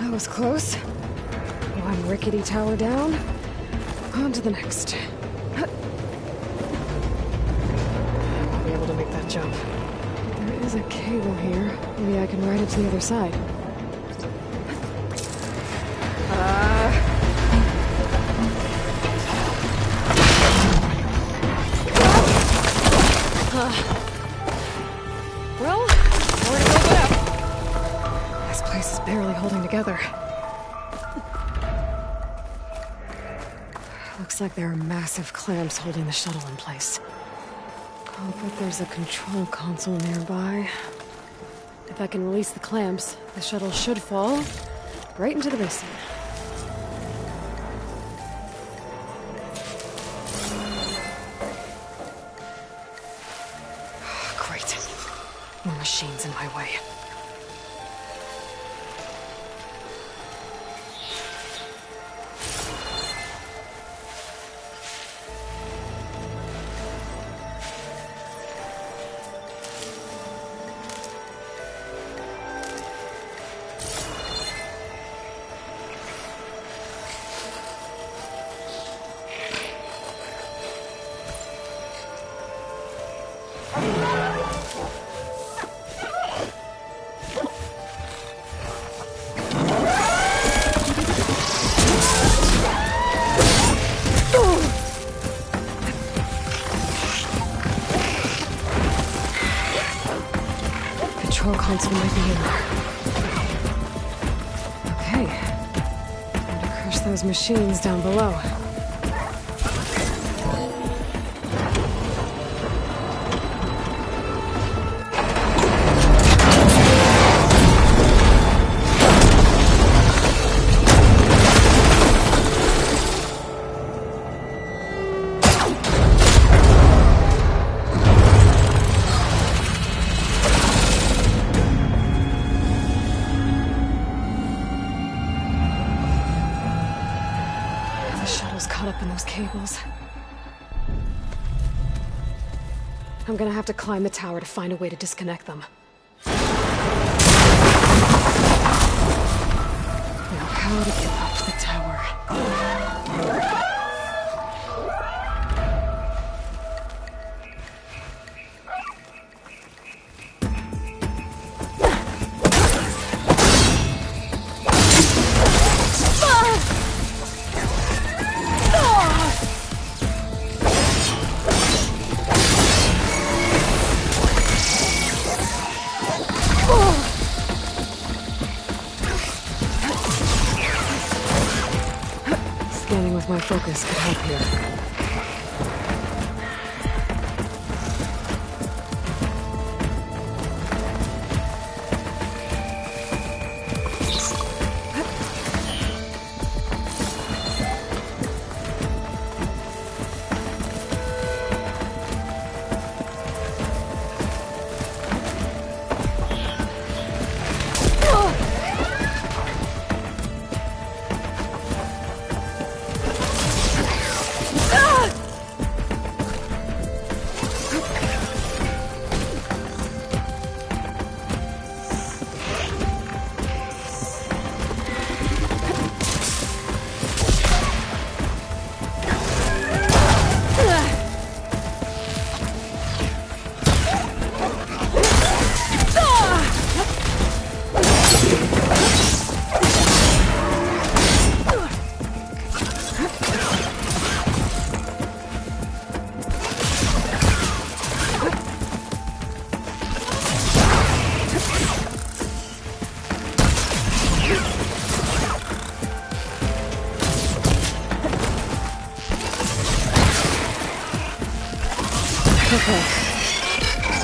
That was close. One rickety tower down. On to the next. I'll be able to make that jump. There is a cable here. Maybe I can ride it to the other side. Well, more to build it up. This place is barely holding together. Looks like there are massive clamps holding the shuttle in place. I'll bet there's a control console nearby. If I can release the clamps, the shuttle should fall right into the basin. Great. More machines in my way. Control console might be in there. Okay. Time to crush those machines down below. was caught up in those cables. I'm gonna have to climb the tower to find a way to disconnect them. Now, how to get up to the tower? Scanning with my focus could help here. Okay.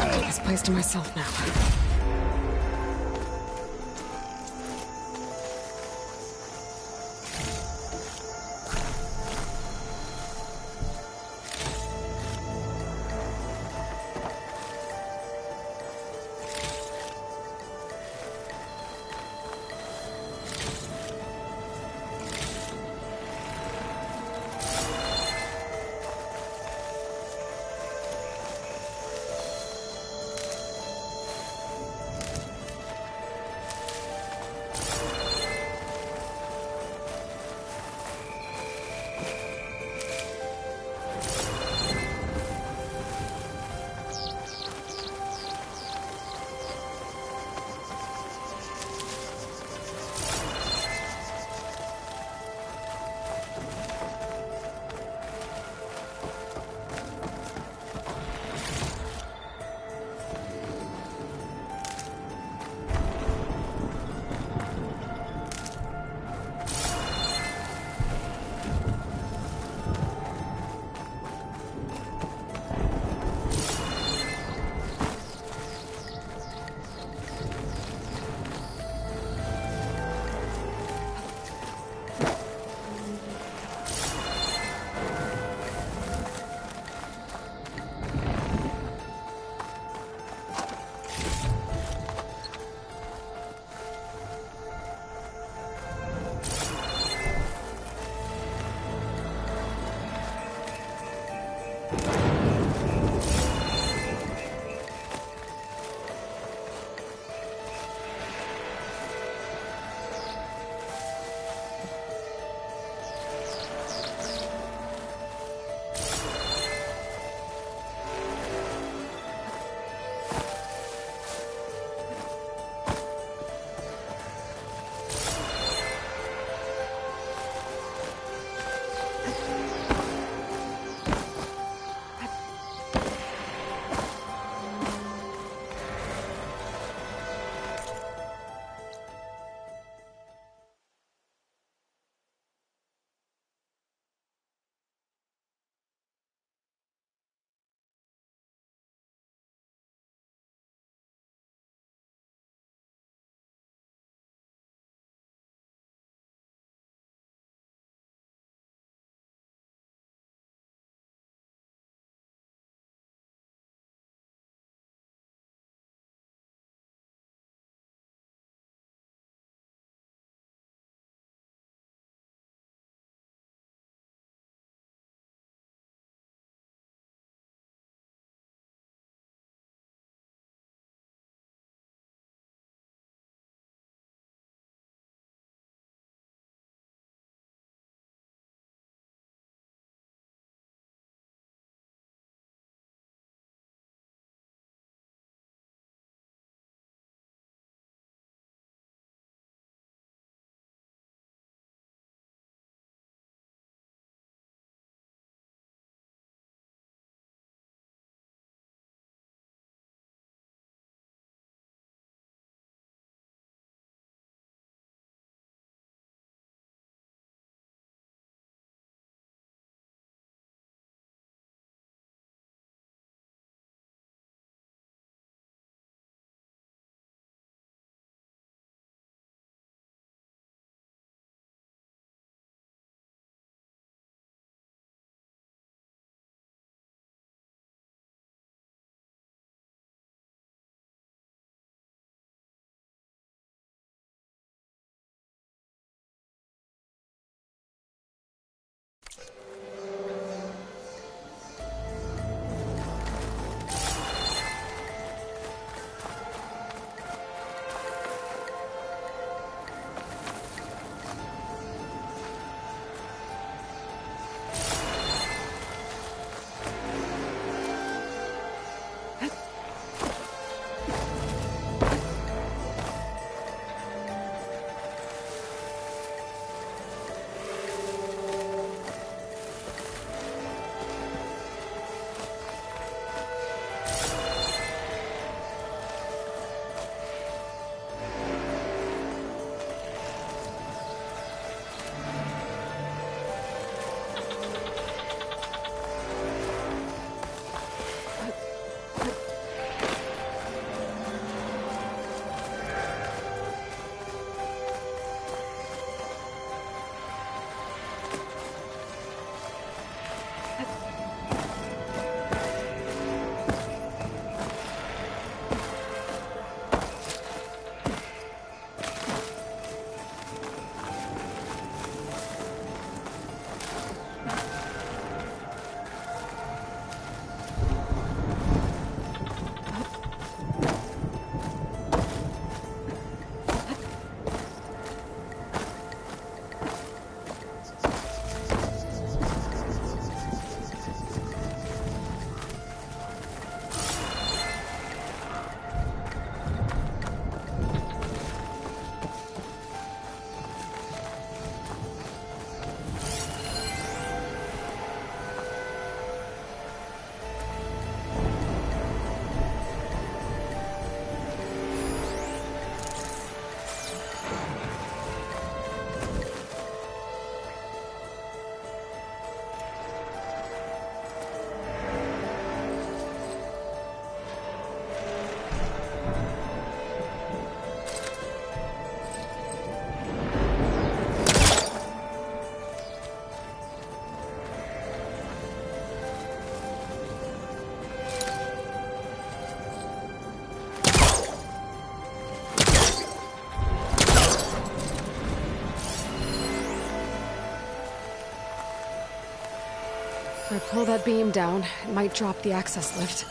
I'll take this place to myself now. If I pull that beam down, it might drop the access lift.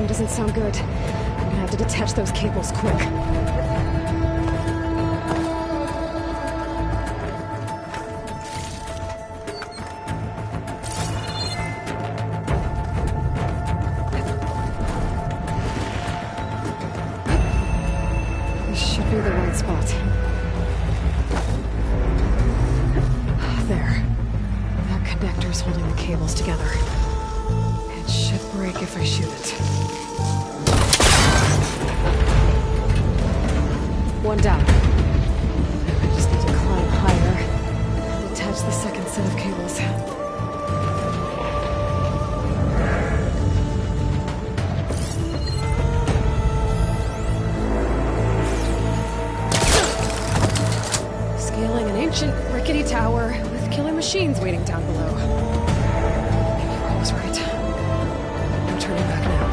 Doesn't sound good. I'm gonna have to detach those cables quick. This should be the right spot. There. That connector's holding the cables together. It should break if I shoot it. One down. I just need to climb higher and attach the second set of cables. Scaling an ancient, rickety tower with killer machines waiting down below. I was right. I'm turning back now.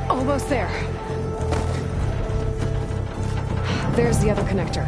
Almost there. There's the other connector.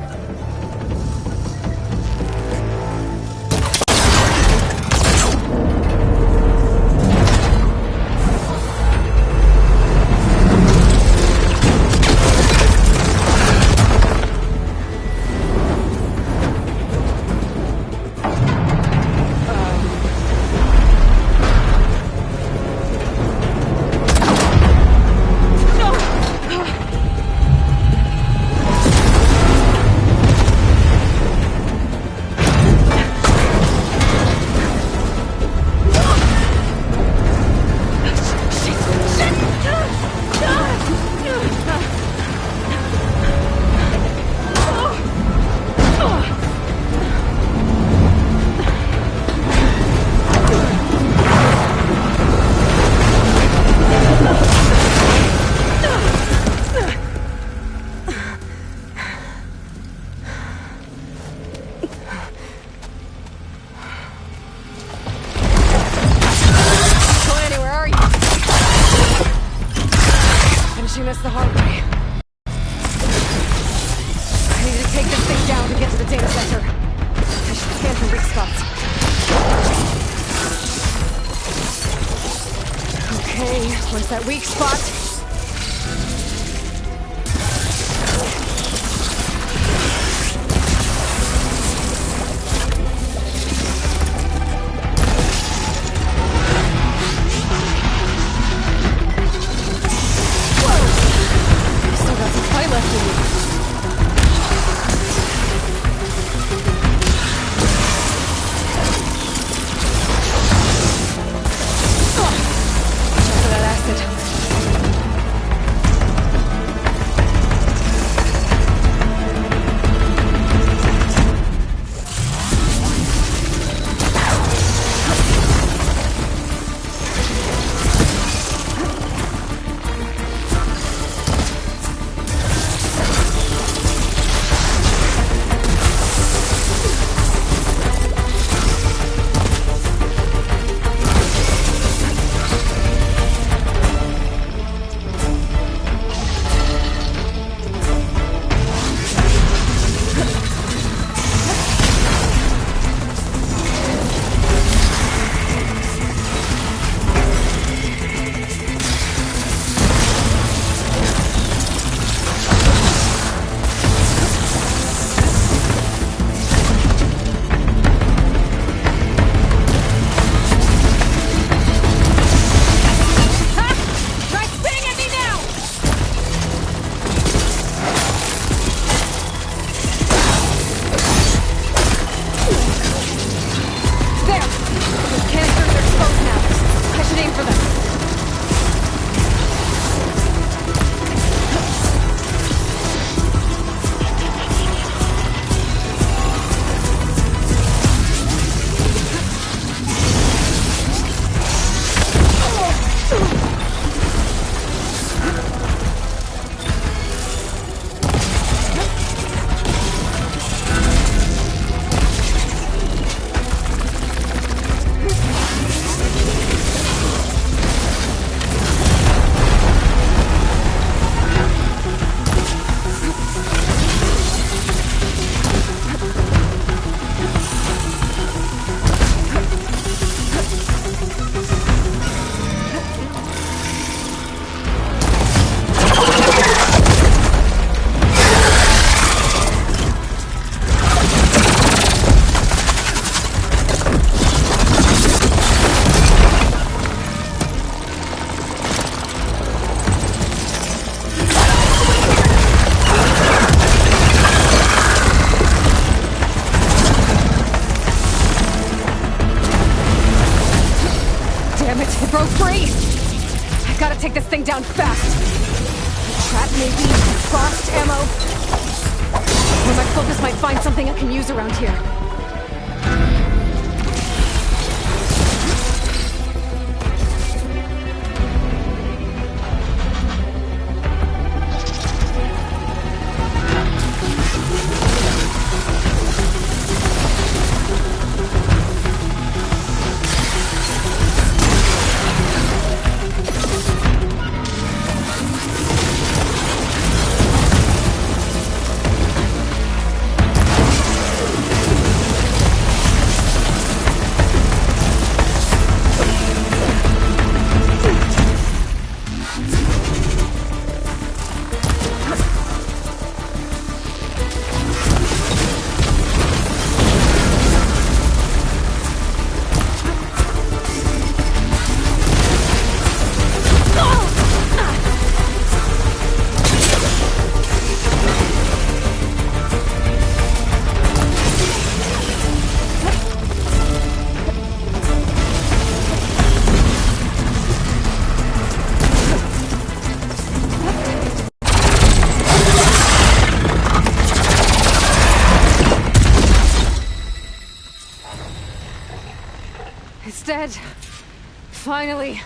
The hard way. I need to take this thing down to get to the data center. I should scan for weak spots. Okay, where's that weak spot? take this thing down fast. Trap maybe? Frost ammo? Or my focus might find something I can use around here. Dead. Finally.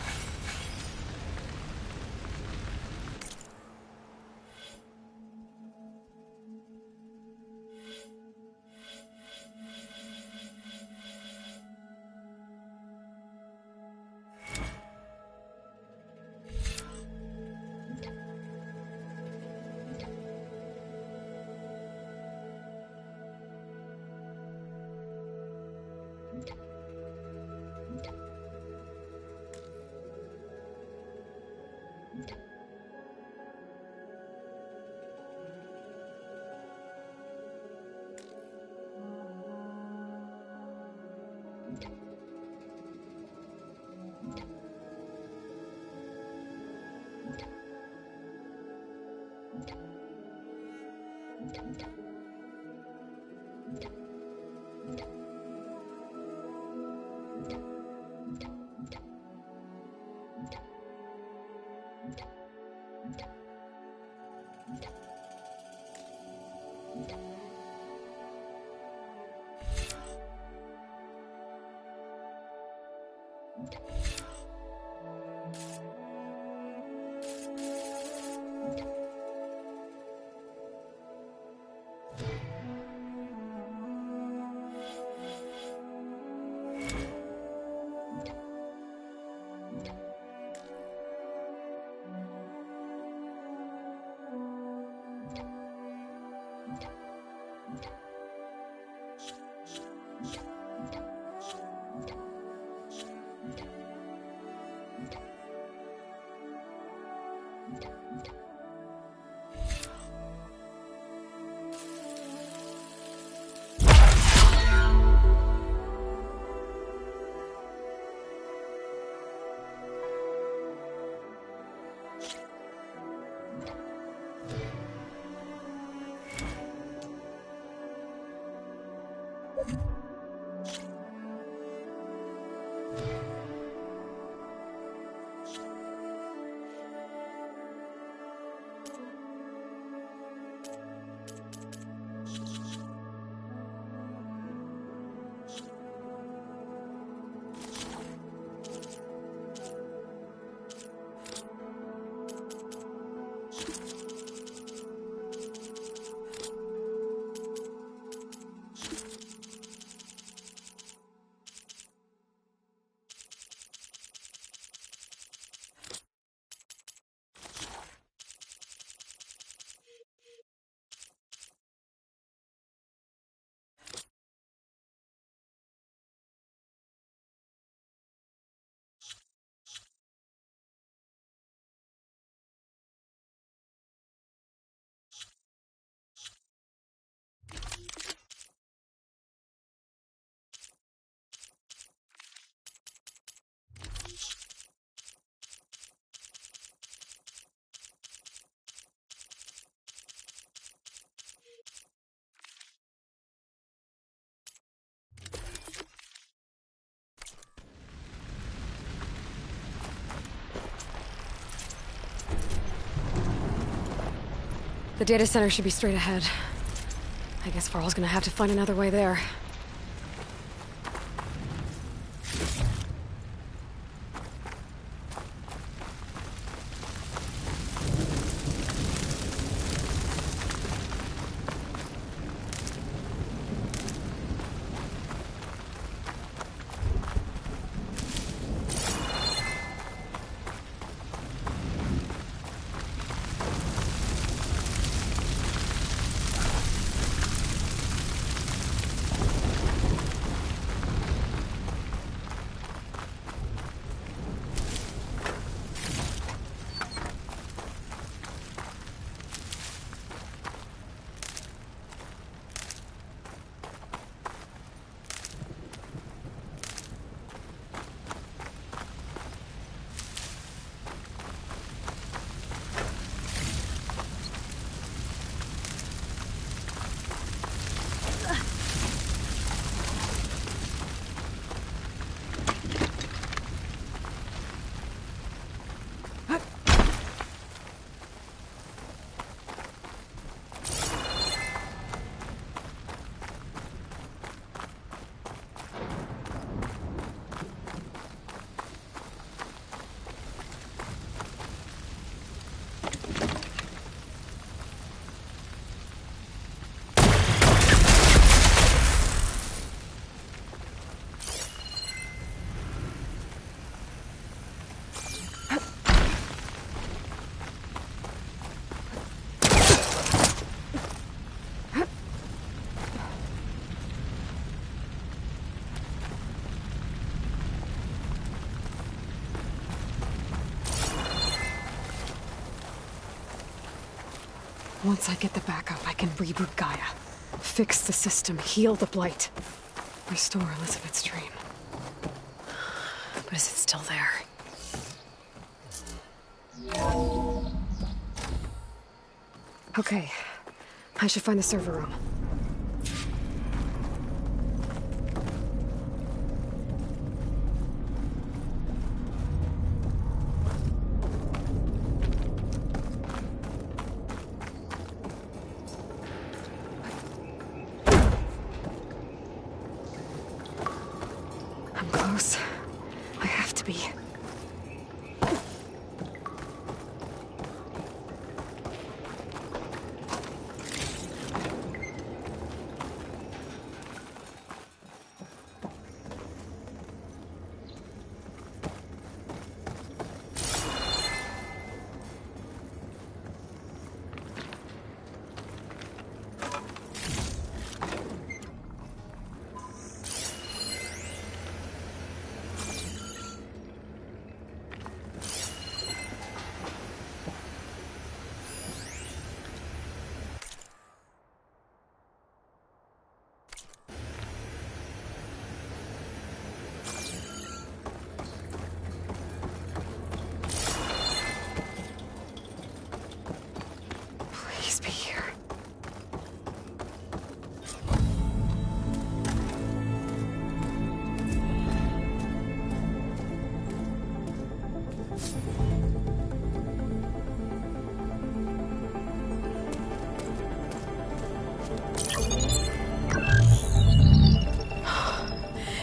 The data center should be straight ahead. I guess Varl's gonna have to find another way there. Once I get the backup, I can reboot Gaia. Fix the system, heal the Blight. Restore Elizabeth's dream. But is it still there? Okay. I should find the server room.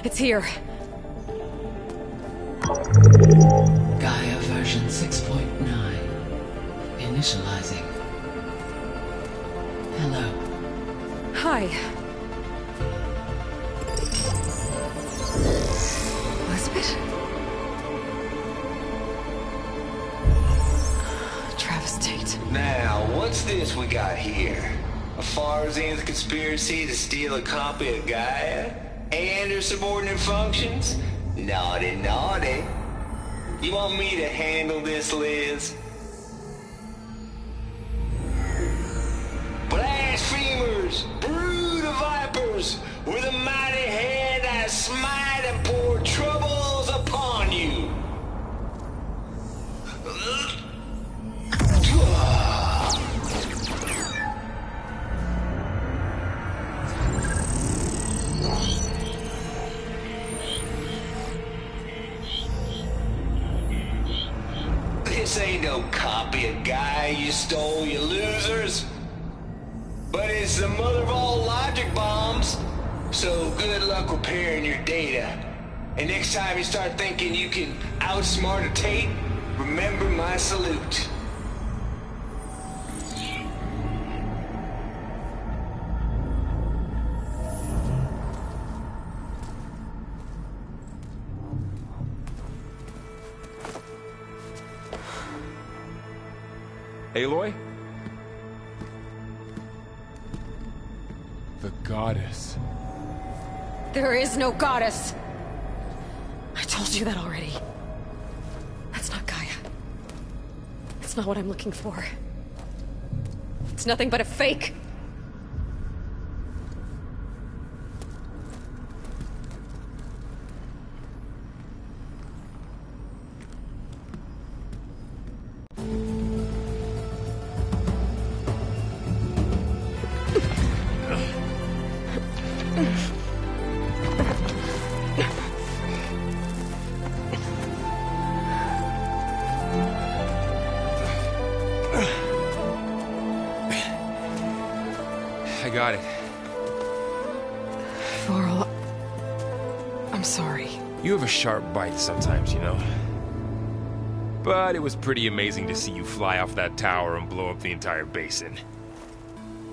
It's here. Gaia version 6.9. Initializing. Hello. Hi. Elizabeth? Travestate. Now, what's this we got here? A Farzian's conspiracy to steal a copy of Gaia? And her subordinate functions? Naughty, naughty. You want me to handle this, Liz? Blasphemers! Brood of vipers! With a mighty hand I smite and pour troubles upon you! This ain't no copy of Gaia you stole, you losers. but it's the mother of all logic bombs. So good luck repairing your data. And next time you start thinking you can outsmart a tape, remember my salute. Aloy? The goddess. There is no goddess! I told you that already. That's not Gaia. It's not what I'm looking for. It's nothing but a fake. I got it. Varl, I'm sorry. You have a sharp bite sometimes, you know? But it was pretty amazing to see you fly off that tower and blow up the entire basin.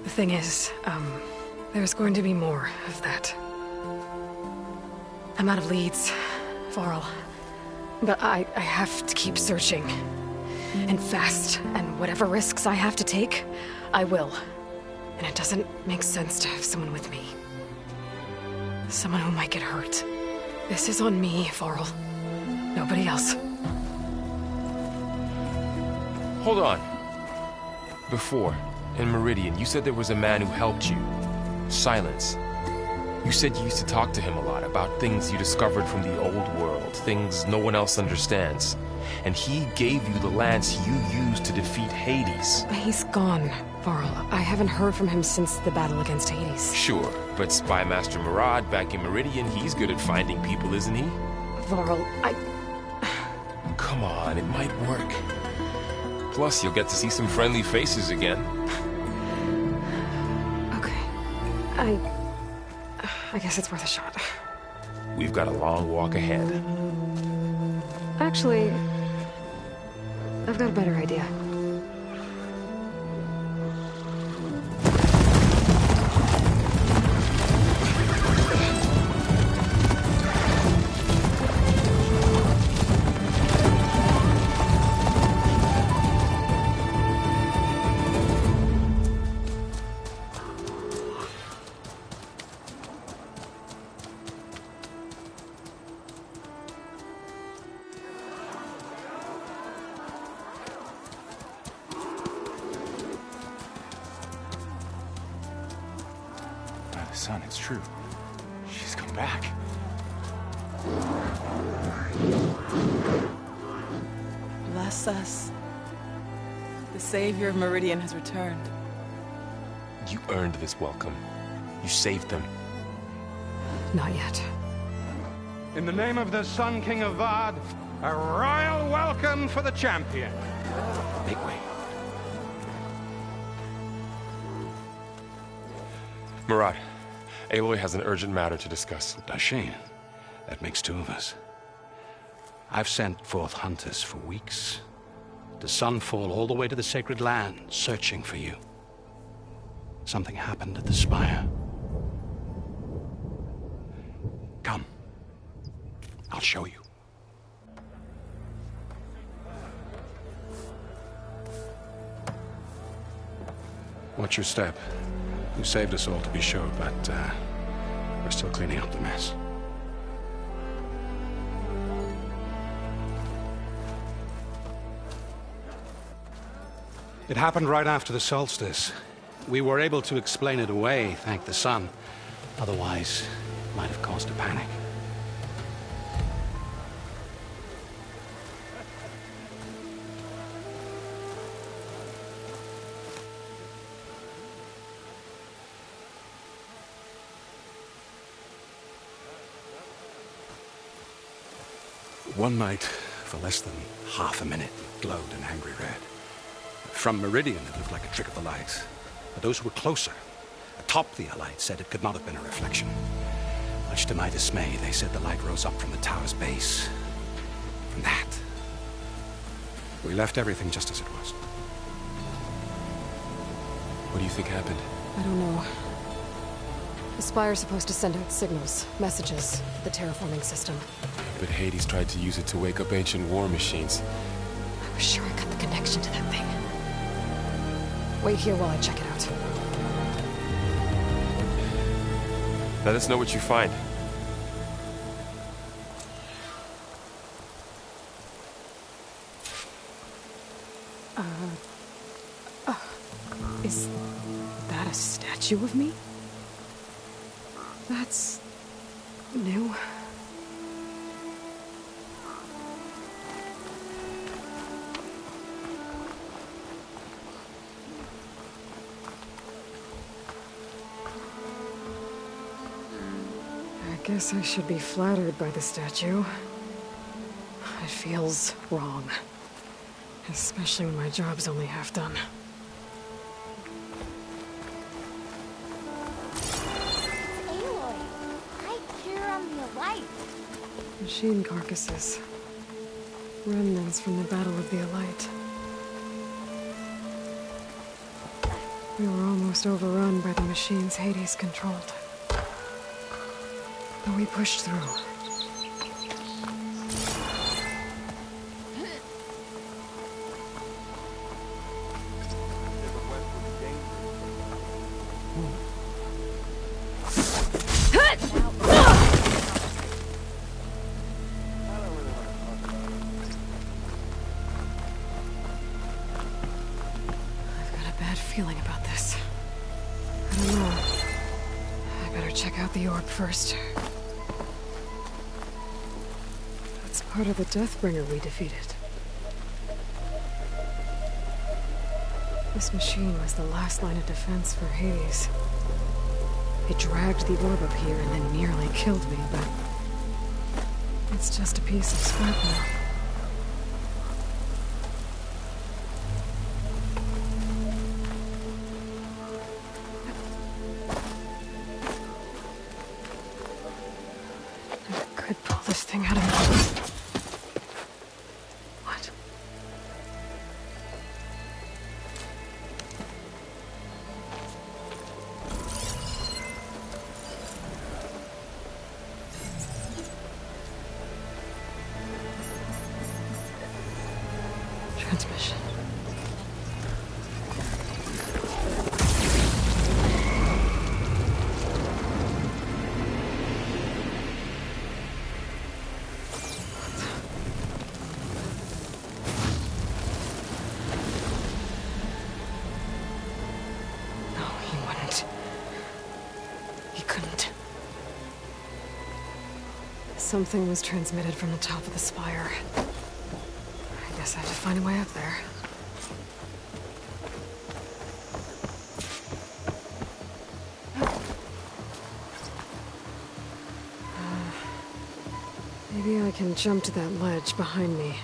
The thing is, there's going to be more of that. I'm out of leads, Varl. But I have to keep searching. And fast, and whatever risks I have to take, I will. And it doesn't make sense to have someone with me. Someone who might get hurt. This is on me, Varl. Nobody else. Hold on. Before, in Meridian, you said there was a man who helped you. Sylens. You said you used to talk to him a lot about things you discovered from the old world, things no one else understands. And he gave you the lance you used to defeat Hades. He's gone, Varl. I haven't heard from him since the battle against Hades. Sure, but Spy Master Murad back in Meridian, he's good at finding people, isn't he? Varl, Come on, it might work. Plus, you'll get to see some friendly faces again. Okay. I guess it's worth a shot. We've got a long walk ahead. Actually, I've got a better idea. Son, it's true. She's come back. Bless us. The savior of Meridian has returned. You earned this welcome. You saved them. Not yet. In the name of the Sun King of Vard, a royal welcome for the champion. Make way. Murad, Aloy has an urgent matter to discuss. Does she? That makes two of us. I've sent forth hunters for weeks. To Sunfall all the way to the Sacred Land, searching for you. Something happened at the Spire. Come. I'll show you. Watch your step. You saved us all, to be sure, but we're still cleaning up the mess. It happened right after the solstice. We were able to explain it away, thank the sun. Otherwise, it might have caused a panic. One night, for less than half a minute, it glowed an angry red. From Meridian, it looked like a trick of the light. But those who were closer Atop the light said it could not have been a reflection. Much to my dismay, they said the light rose up from the tower's base. From that. We left everything just as it was. What do you think happened? I don't know. The Spire's supposed to send out signals, messages, to the terraforming system. But Hades tried to use it to wake up ancient war machines. I was sure I got the connection to that thing. Wait here while I check it out. Let us know what you find. Is that a statue of me? That's new. I guess I should be flattered by the statue. It feels wrong. Especially when my job's only half done. Aloy, right here on the light. Machine carcasses. Remnants from the Battle of the Alite. We were almost overrun by the machines Hades controlled. But we pushed through. First. That's part of the Deathbringer we defeated. This machine was the last line of defense for Hades. It dragged the orb up here and then nearly killed me, but it's just a piece of scrap now. Transmission. No, he wouldn't. He couldn't. Something was transmitted from the top of the spire. I guess I have to find a way up there. Maybe I can jump to that ledge behind me.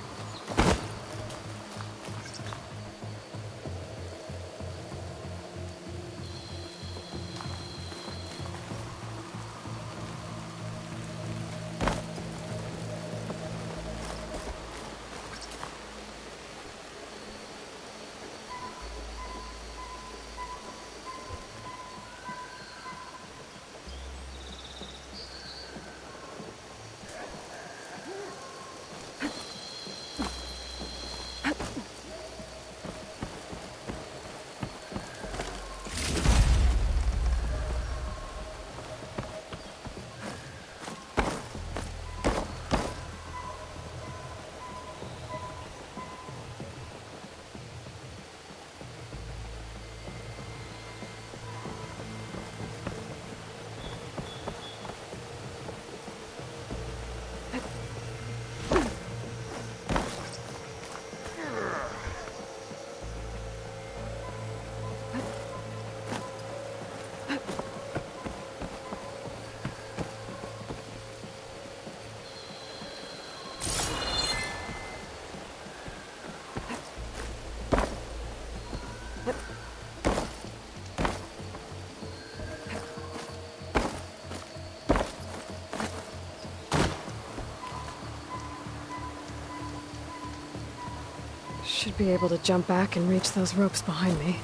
Should be able to jump back and reach those ropes behind me.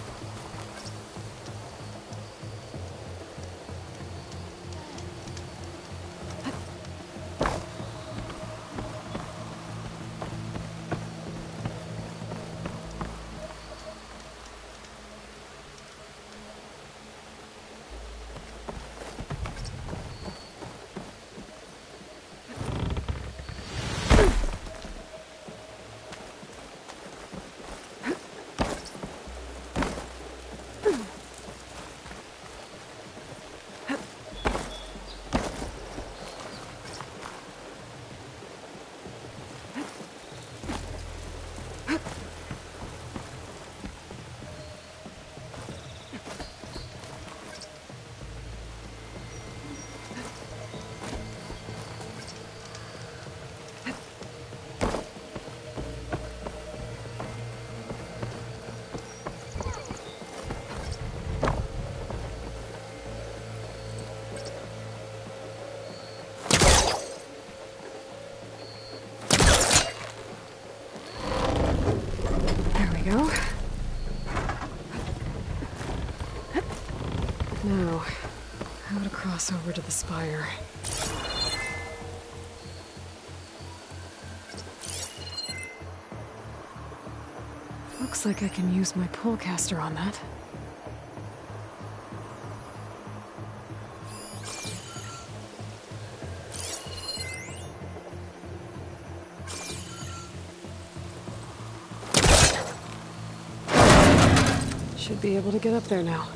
Now, how to cross over to the spire. Looks like I can use my Pullcaster on that. Should be able to get up there now.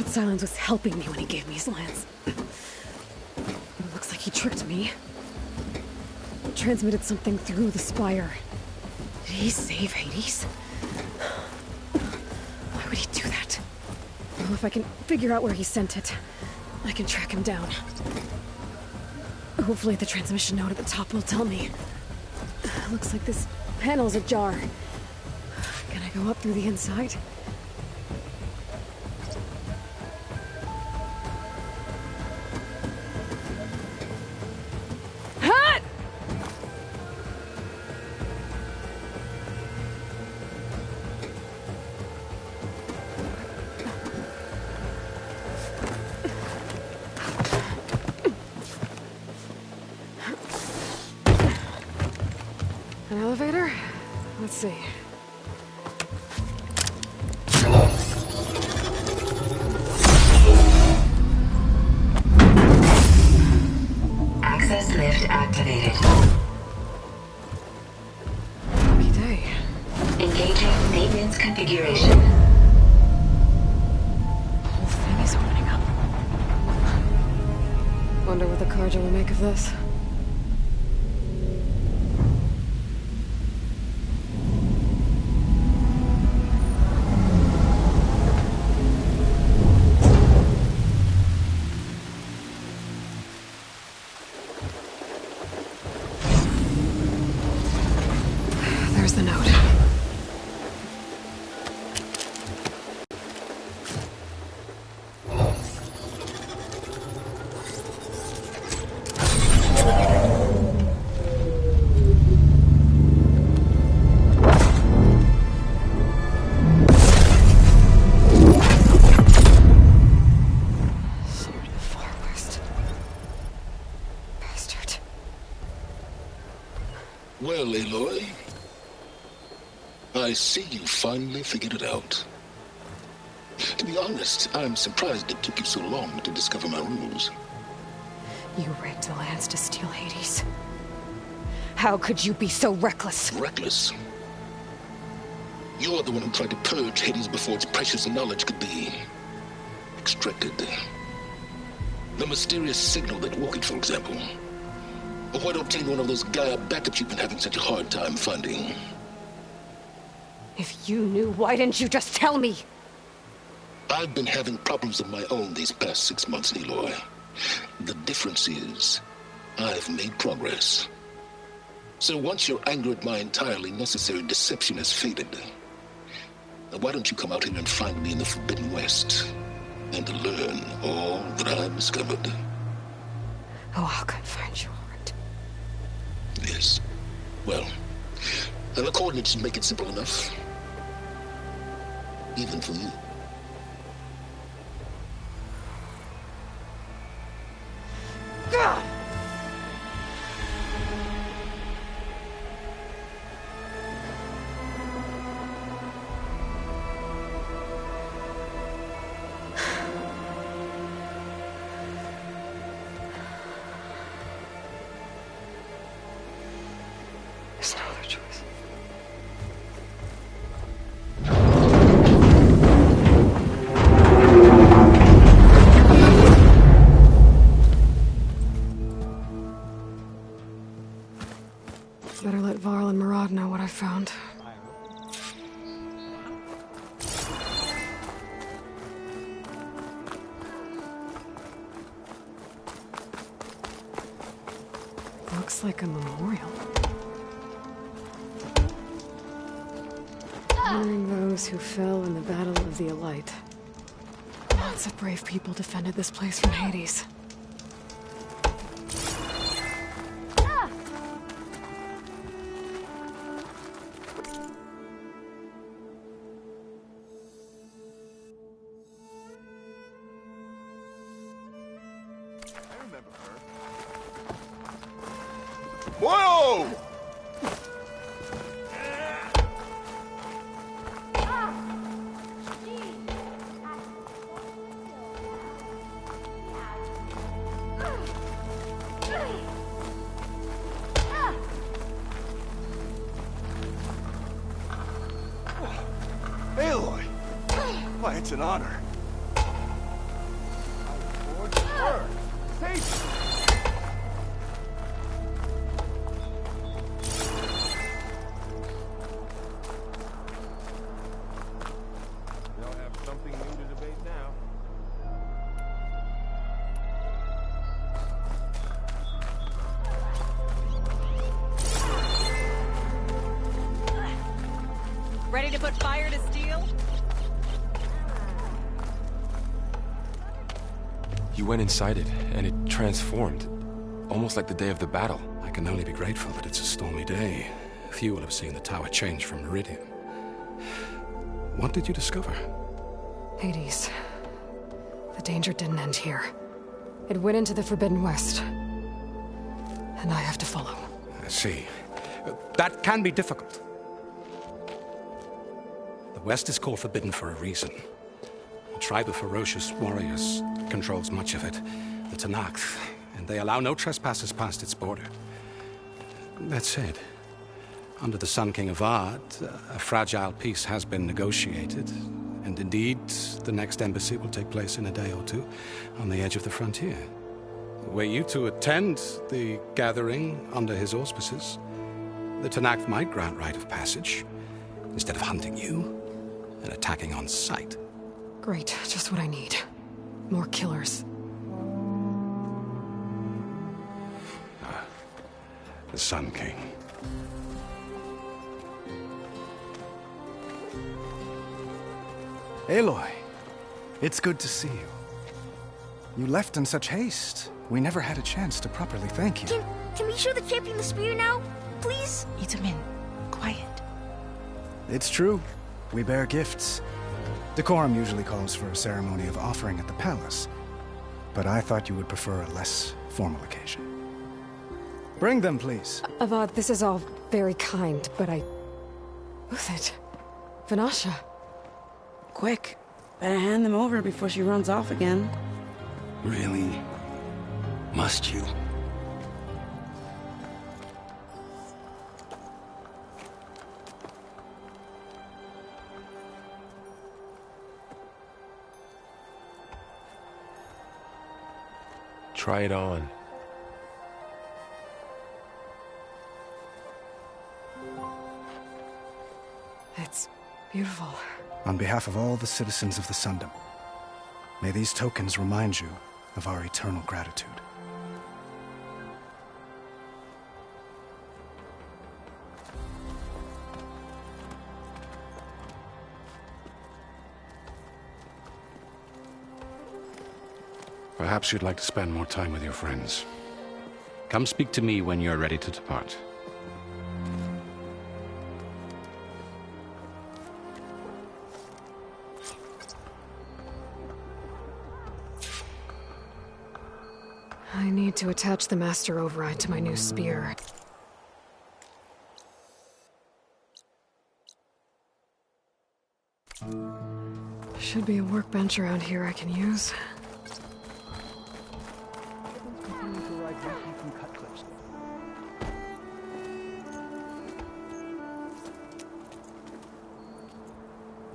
Sylens was helping me when he gave me his lance. It looks like he tricked me. Transmitted something through the spire. Did he save Hades? Why would he do that? Well, if I can figure out where he sent it, I can track him down. Hopefully the transmission node at the top will tell me. Looks like this panel's ajar. Can I go up through the inside? An elevator? Let's see. Access lift activated. Lucky day. Engaging maintenance configuration. The whole thing is opening up. Wonder what the Carja will make of this. Well, Aloy, I see you finally figured it out. To be honest, I'm surprised it took you so long to discover my rules. You rigged the lance to steal Hades. How could you be so reckless? Reckless? You're the one who tried to purge Hades before its precious knowledge could be extracted. The mysterious signal that woke it, for example. Or why to obtain one of those Gaia backups you've been having such a hard time finding. If you knew, why didn't you just tell me? I've been having problems of my own these past 6 months, Aloy. The difference is, I've made progress. So once your anger at my entirely necessary deception has faded, why don't you come out here and find me in the Forbidden West, and learn all that I've discovered? Oh, I'll come find you, all right. is. Well, and the coordinates should make it simple enough. Even for you. There's no other choice. Better let Varl and Murad know what I found. Looks like a memorial. Honoring those who fell in the Battle of the Elite. Lots of brave people defended this place from Hades. Whoa! Aloy! Why, it's an honor. Ready to put fire to steel? You went inside it, and it transformed. Almost like the day of the battle. I can only be grateful that it's a stormy day. Few will have seen the tower change from Meridian. What did you discover? Hades. The danger didn't end here. It went into the Forbidden West. And I have to follow. I see. That can be difficult. The West is called Forbidden for a reason. A tribe of ferocious warriors controls much of it, the Tenakth, and they allow no trespassers past its border. That said, under the Sun King of Ard, a fragile peace has been negotiated, and indeed, the next embassy will take place in a day or two on the edge of the frontier. Were you to attend the gathering under his auspices, the Tenakth might grant right of passage, instead of hunting you and attacking on sight. Great, just what I need. More killers. The Sun King. Aloy, it's good to see you. You left in such haste. We never had a chance to properly thank you. Can we show the champion the spear now? Please? Itamin, quiet. It's true. We bear gifts. Decorum usually calls for a ceremony of offering at the palace, but I thought you would prefer a less formal occasion. Bring them, please. Avad, this is all very kind, but Who's it? Vanasha. Quick. Better hand them over before she runs off again. Really? Must you? Try it on. It's beautiful. On behalf of all the citizens of the Sundom, may these tokens remind you of our eternal gratitude. Perhaps you'd like to spend more time with your friends. Come speak to me when you're ready to depart. I need to attach the master override to my new spear. Should be a workbench around here I can use.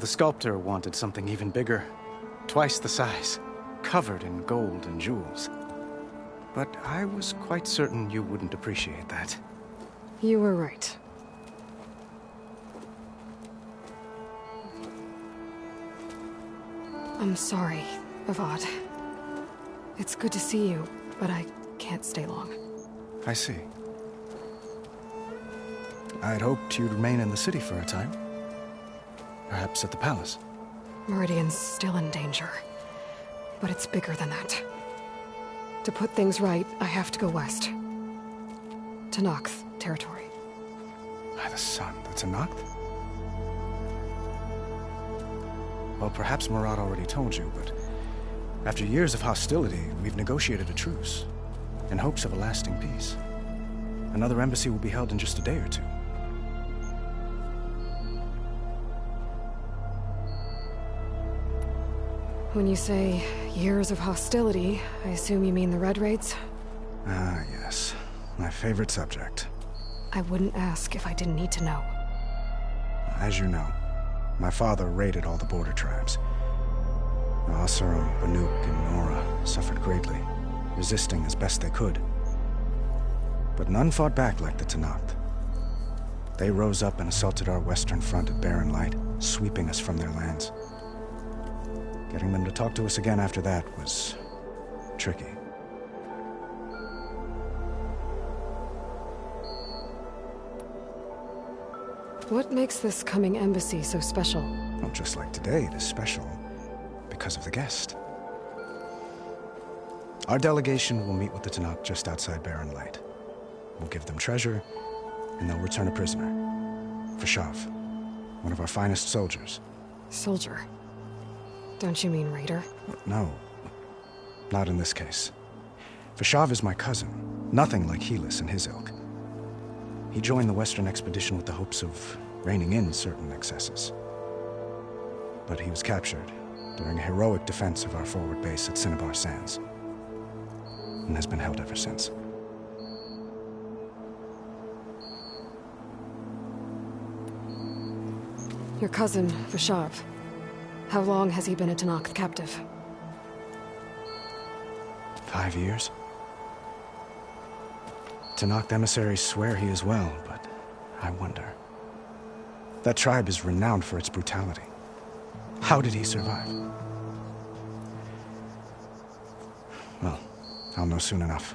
The sculptor wanted something even bigger, twice the size, covered in gold and jewels. But I was quite certain you wouldn't appreciate that. You were right. I'm sorry, Avad. It's good to see you, but I can't stay long. I see. I'd hoped you'd remain in the city for a time. Perhaps at the palace. Meridian's still in danger, but it's bigger than that. To put things right, I have to go west. To Nox territory. By the sun, that's a Noct? Well, perhaps Murad already told you, but after years of hostility, we've negotiated a truce, in hopes of a lasting peace. Another embassy will be held in just a day or two. When you say years of hostility, I assume you mean the Red Raids? Ah, yes. My favorite subject. I wouldn't ask if I didn't need to know. As you know, my father raided all the border tribes. Asurum, Banuk, and Nora suffered greatly, resisting as best they could. But none fought back like the Tenakth. They rose up and assaulted our western front at Barren Light, sweeping us from their lands. Getting them to talk to us again after that was tricky. What makes this coming embassy so special? Well, just like today, it is special because of the guest. Our delegation will meet with the Tenakth just outside Barren Light. We'll give them treasure, and they'll return a prisoner. Vashav, one of our finest soldiers. Soldier? Don't you mean raider? No, not in this case. Vashav is my cousin, nothing like Helis and his ilk. He joined the Western expedition with the hopes of reining in certain excesses. But he was captured during a heroic defense of our forward base at Cinnabar Sands, and has been held ever since. Your cousin, Vashav. How long has he been a Tenakth captive? 5 years. Tenakth emissaries swear he is well, but I wonder. That tribe is renowned for its brutality. How did he survive? Well, I'll know soon enough.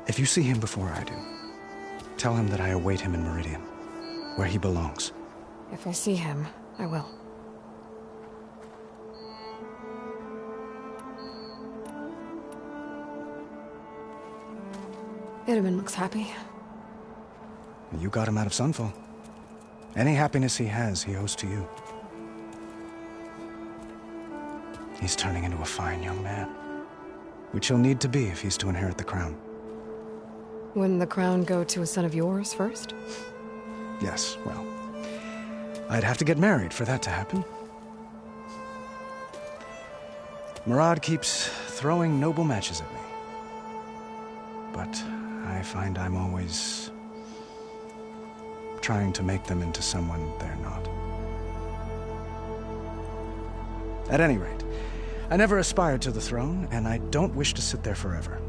If you see him before I do, tell him that I await him in Meridian, where he belongs. If I see him, I will. Itaman looks happy. You got him out of Sunfall. Any happiness he has, he owes to you. He's turning into a fine young man, which he'll need to be if he's to inherit the crown. Wouldn't the crown go to a son of yours first? Yes, well, I'd have to get married for that to happen. Murad keeps throwing noble matches at me. But I find I'm always trying to make them into someone they're not. At any rate, I never aspired to the throne, and I don't wish to sit there forever.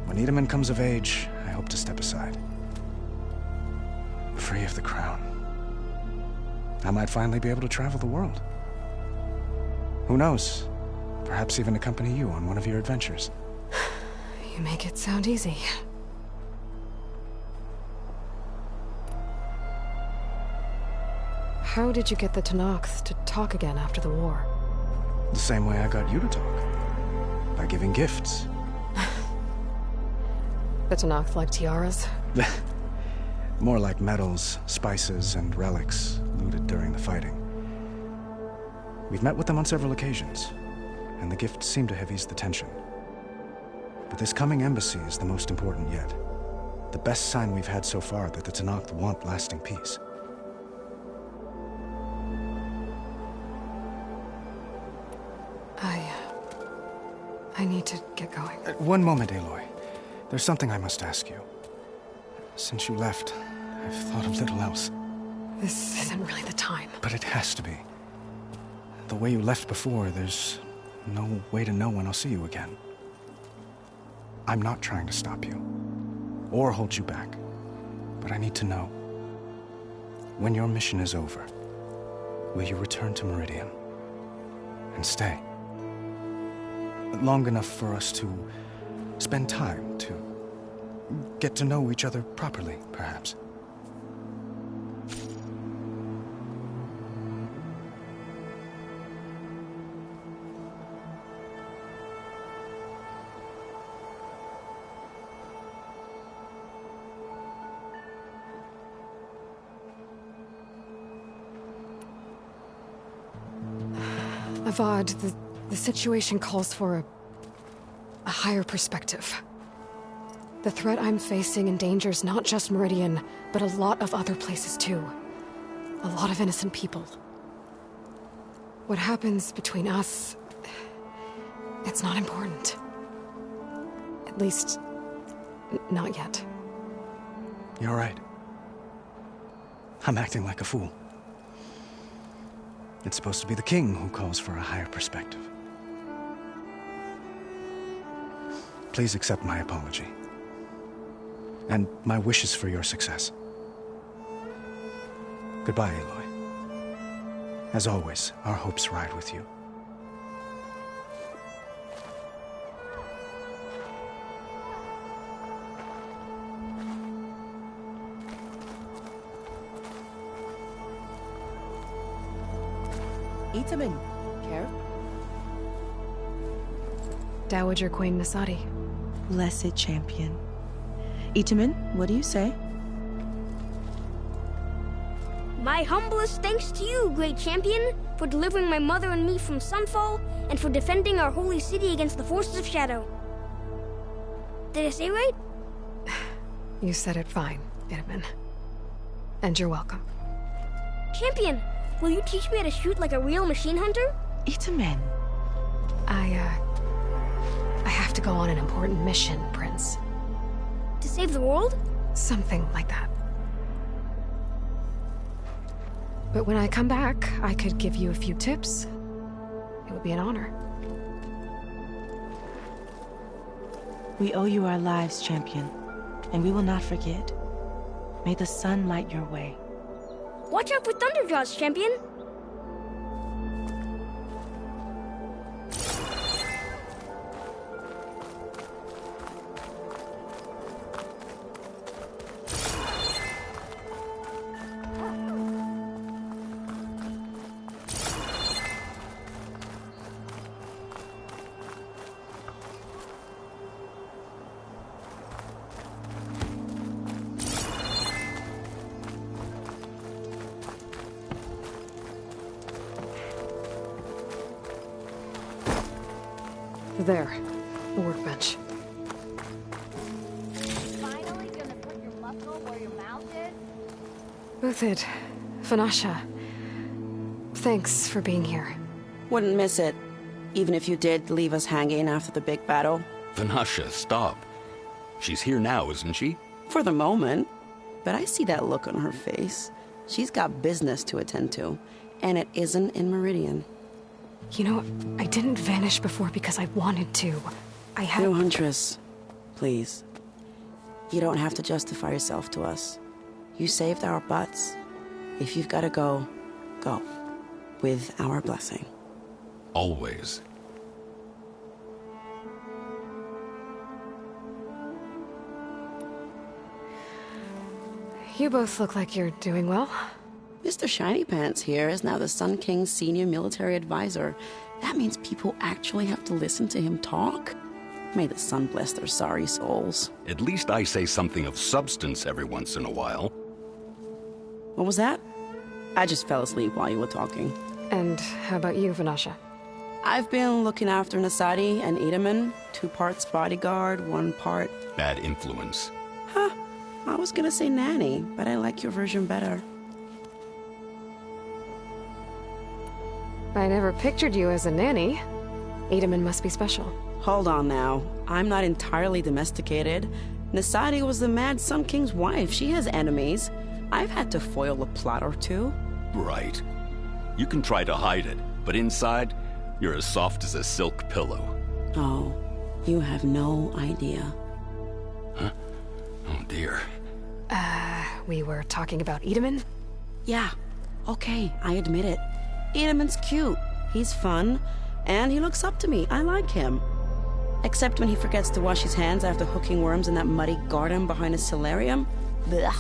When Itaman comes of age, I hope to step aside. Free of the crown. I might finally be able to travel the world. Who knows? Perhaps even accompany you on one of your adventures. You make it sound easy. How did you get the Tenakth to talk again after the war? The same way I got you to talk. By giving gifts. The Tenakth like tiaras? More like medals, spices, and relics looted during the fighting. We've met with them on several occasions, and the gifts seem to have eased the tension. But this coming embassy is the most important yet. The best sign we've had so far that the Tenakth want lasting peace. I need to get going. One moment, Aloy. There's something I must ask you. Since you left, I've thought of little else. This isn't really the time. But it has to be. The way you left before, there's no way to know when I'll see you again. I'm not trying to stop you, or hold you back. But I need to know, when your mission is over, will you return to Meridian and stay? Long enough for us to spend time, to get to know each other properly, perhaps. Avad, the situation calls for a higher perspective. The threat I'm facing endangers not just Meridian, but a lot of other places too. A lot of innocent people. What happens between us, it's not important. At least, not yet. You're right. I'm acting like a fool. It's supposed to be the king who calls for a higher perspective. Please accept my apology. And my wishes for your success. Goodbye, Aloy. As always, our hopes ride with you. Itamen, care? Dowager Queen Nasadi. Blessed champion. Itamen, what do you say? My humblest thanks to you, great champion, for delivering my mother and me from Sunfall, and for defending our holy city against the forces of Shadow. Did I say right? You said it fine, Itamen. And you're welcome. Champion, will you teach me how to shoot like a real machine hunter? Itamen. I have to go on an important mission, Prince. To save the world? Something like that. But when I come back, I could give you a few tips. It would be an honor. We owe you our lives, champion, and we will not forget. May the sun light your way. Watch out for Thunderjaws, champion! There, the workbench. Finally gonna put your muscle where your mouth is? Buthid, Vanasha, thanks for being here. Wouldn't miss it, even if you did leave us hanging after the big battle. Vanasha, stop. She's here now, isn't she? For the moment. But I see that look on her face. She's got business to attend to, and it isn't in Meridian. You know, I didn't vanish before because I wanted to. I had... No, Huntress. Please. You don't have to justify yourself to us. You saved our butts. If you've got to go, go. With our blessing. Always. You both look like you're doing well. Mr. Shiny Pants here is now the Sun King's senior military advisor. That means people actually have to listen to him talk? May the sun bless their sorry souls. At least I say something of substance every once in a while. What was that? I just fell asleep while you were talking. And how about you, Vanasha? I've been looking after Nasadi and Edaman, 2 parts bodyguard, 1 part... Bad influence. Huh. I was gonna say nanny, but I like your version better. I never pictured you as a nanny. Edaman must be special. Hold on now. I'm not entirely domesticated. Nasadi was the Mad Sun King's wife. She has enemies. I've had to foil a plot or 2. Right. You can try to hide it, but inside, you're as soft as a silk pillow. Oh, you have no idea. Huh? Oh dear. We were talking about Edaman? Yeah. Okay, I admit it. Edaman's cute. He's fun. And he looks up to me. I like him. Except when he forgets to wash his hands after hooking worms in that muddy garden behind his solarium. Blech.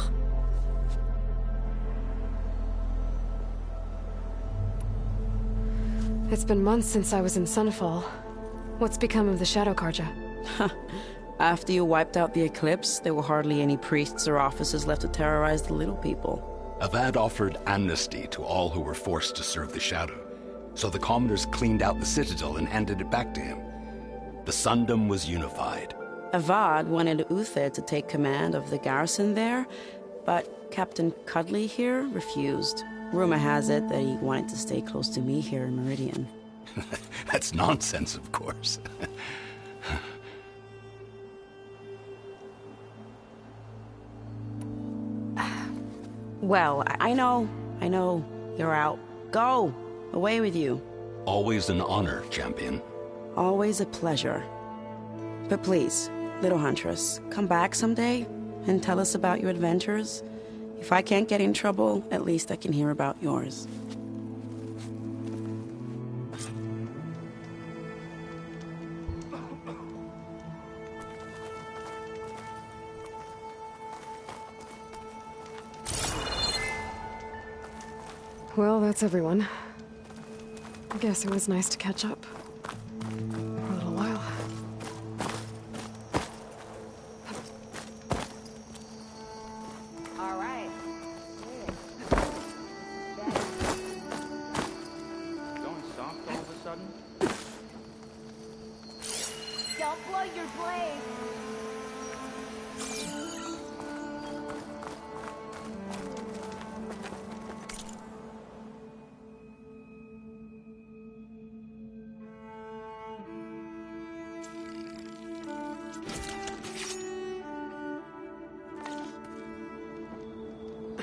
It's been months since I was in Sunfall. What's become of the Shadow Karja? After you wiped out the eclipse, there were hardly any priests or officers left to terrorize the little people. Avad offered amnesty to all who were forced to serve the Shadow. So the commoners cleaned out the citadel and handed it back to him. The Sundom was unified. Avad wanted Uther to take command of the garrison there, but Captain Cudley here refused. Rumor has it that he wanted to stay close to me here in Meridian. That's nonsense, of course. Well, I know. You're out. Go! Away with you. Always an honor, champion. Always a pleasure. But please, little huntress, come back someday and tell us about your adventures. If I can't get in trouble, at least I can hear about yours. Well, that's everyone. I guess it was nice to catch up. For a little while. All right. Going soft all of a sudden? Don't blow your blade.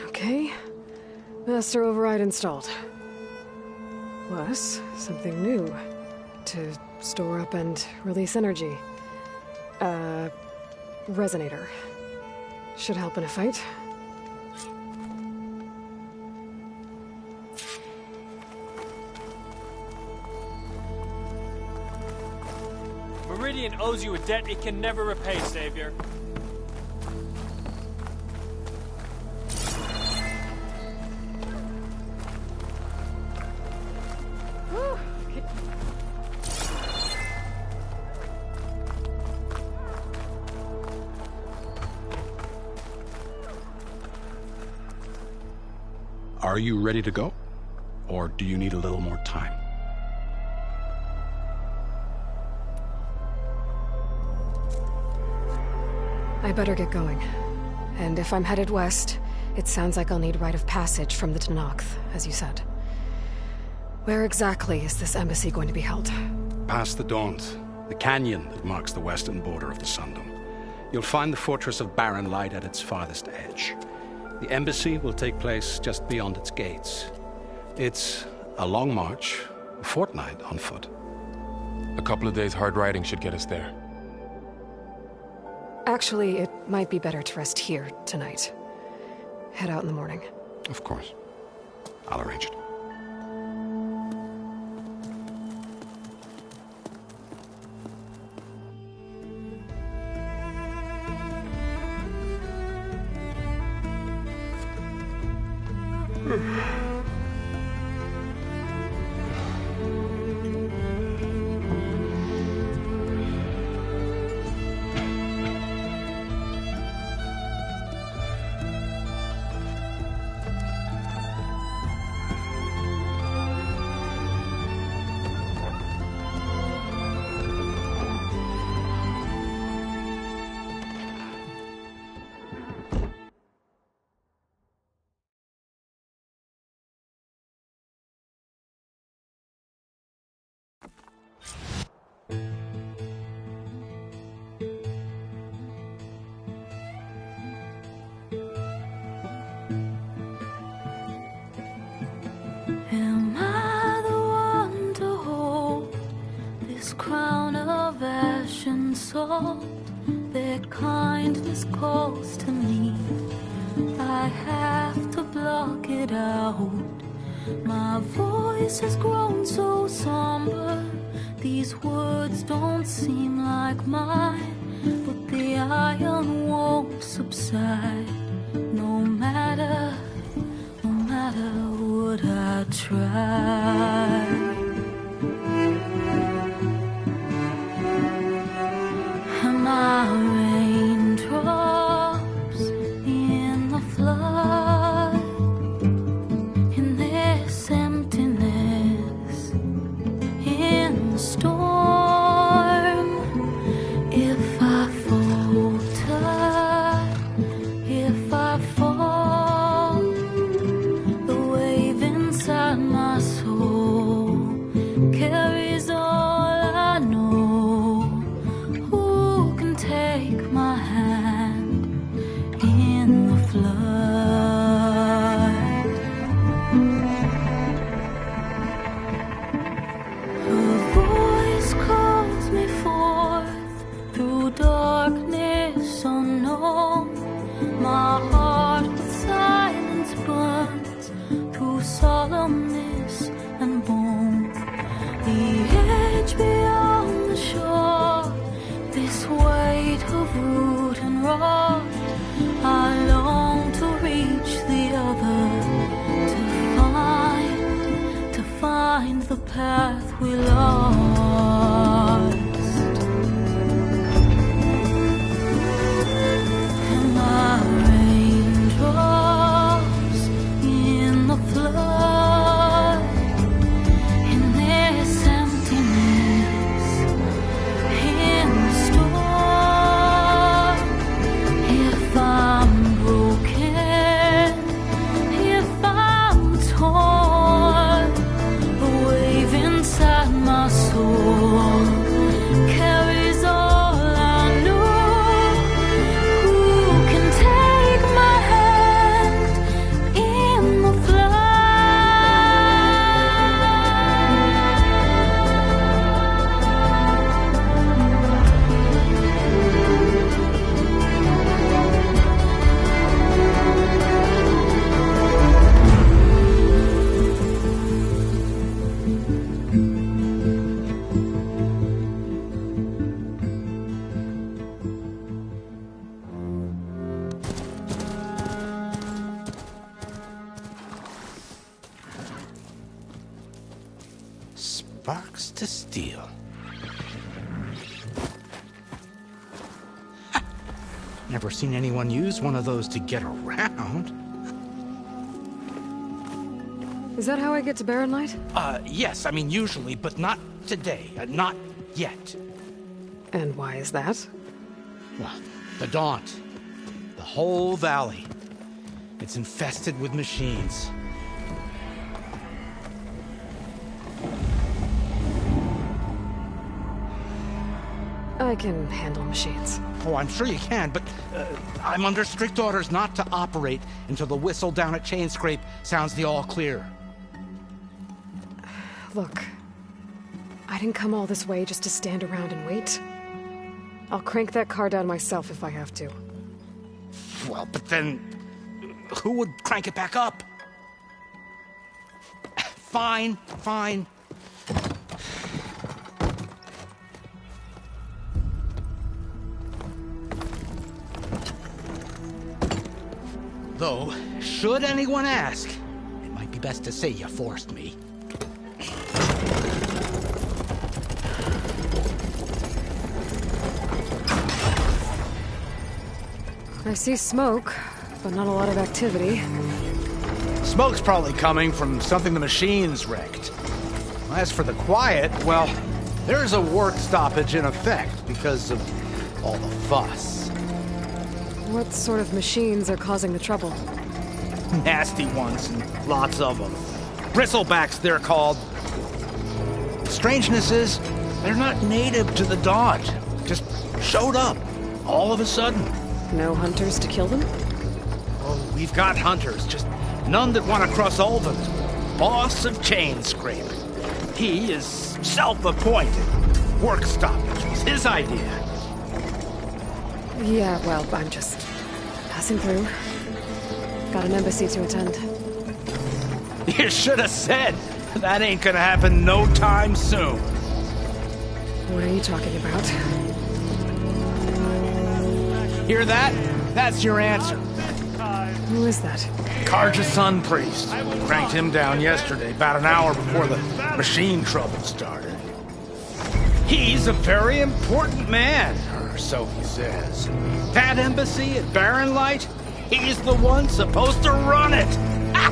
Okay. Master override installed. Plus, something new. To store up and release energy. Resonator. Should help in a fight. Meridian owes you a debt it can never repay, Savior. Are you ready to go? Or do you need a little more time? I better get going. And if I'm headed west, it sounds like I'll need rite of passage from the Tenakth, as you said. Where exactly is this embassy going to be held? Past the Daunt, the canyon that marks the western border of the Sundom. You'll find the fortress of Barren Light at its farthest edge. The embassy will take place just beyond its gates. It's a long march, a fortnight on foot. A couple of days hard riding should get us there. Actually, it might be better to rest here tonight. Head out in the morning. Of course. I'll arrange it. Am I the one to hold this crown of ash and salt? Their kindness calls to me. I have to block it out. My voice has grown so somber. These words don't seem like mine, but the iron won't subside. No matter what I try. Am I raindrops in the flood? In this emptiness, in the storm. If I falter, if I fall, the wave inside my soul carries all I know. Who can take my hand in the flood? Her voice calls me forth through darkness unknown. My heart with silence burns through solemnness and bone. The edge beyond the shore, this weight of root and rod. I long to reach the other, to find the path we lost. Am I raindrops in the flood? In this emptiness, in the storm. If I'm broken, if I'm torn, the wave inside my soul carries all I know. Who can take my hand in the Sparks to steel. Ha! Never seen anyone use one of those to get around. Is that how I get to Barren Light? Yes, I mean usually, but not today. Not yet. And why is that? Well, the Daunt. The whole valley. It's infested with machines. I can handle machines. Oh, I'm sure you can, but I'm under strict orders not to operate until the whistle down at Chainscrape sounds the all clear. Look, I didn't come all this way just to stand around and wait. I'll crank that car down myself if I have to. Well, but then who would crank it back up? Fine, fine. Though, should anyone ask, it might be best to say you forced me. I see smoke, but not a lot of activity. Smoke's probably coming from something the machines wrecked. As for the quiet, well, there's a work stoppage in effect because of all the fuss. What sort of machines are causing the trouble? Nasty ones, and lots of them. Bristlebacks, they're called. The strangeness is, They're not native to the dot. Just showed up, all of a sudden. No hunters to kill them? Oh, we've got hunters, just none that want to cross Ulven. Boss of chain scraping. He is self-appointed. Work stoppage was his idea. Yeah, well, I'm just passing through. Got an embassy to attend. You should have said. That ain't gonna happen no time soon. What are you talking about? Hear that? That's your answer. Who is that? Karja's son priest. Cranked him down yesterday, about an hour before the machine trouble started. He's a very important man, or so he says. That embassy at Barren Light, he's the one supposed to run it. Ah!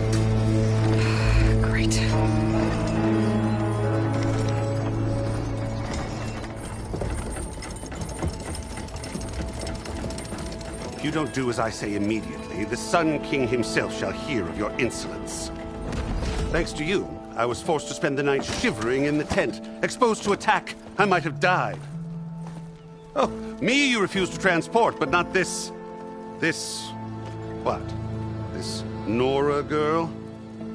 Great. If you don't do as I say immediately, the Sun King himself shall hear of your insolence. Thanks to you, I was forced to spend the night shivering in the tent, exposed to attack. I might have died. Oh, me you refuse to transport, but not this... what? This Nora girl?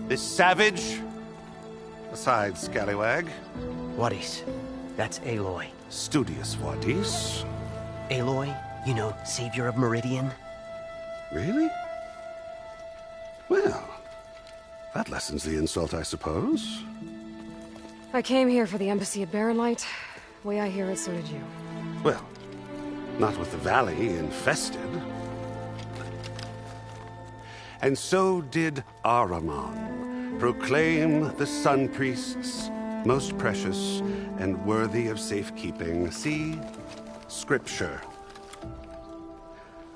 This savage? Besides, scallywag. Wadis. That's Aloy. Studious Wadis. Aloy, you know, savior of Meridian. Really? Well, that lessens the insult, I suppose. I came here for the embassy at Barren Light. Way I hear it, so did you. Well, not with the valley infested. And so did Ahriman proclaim the Sun Priests most precious and worthy of safekeeping. See, Scripture.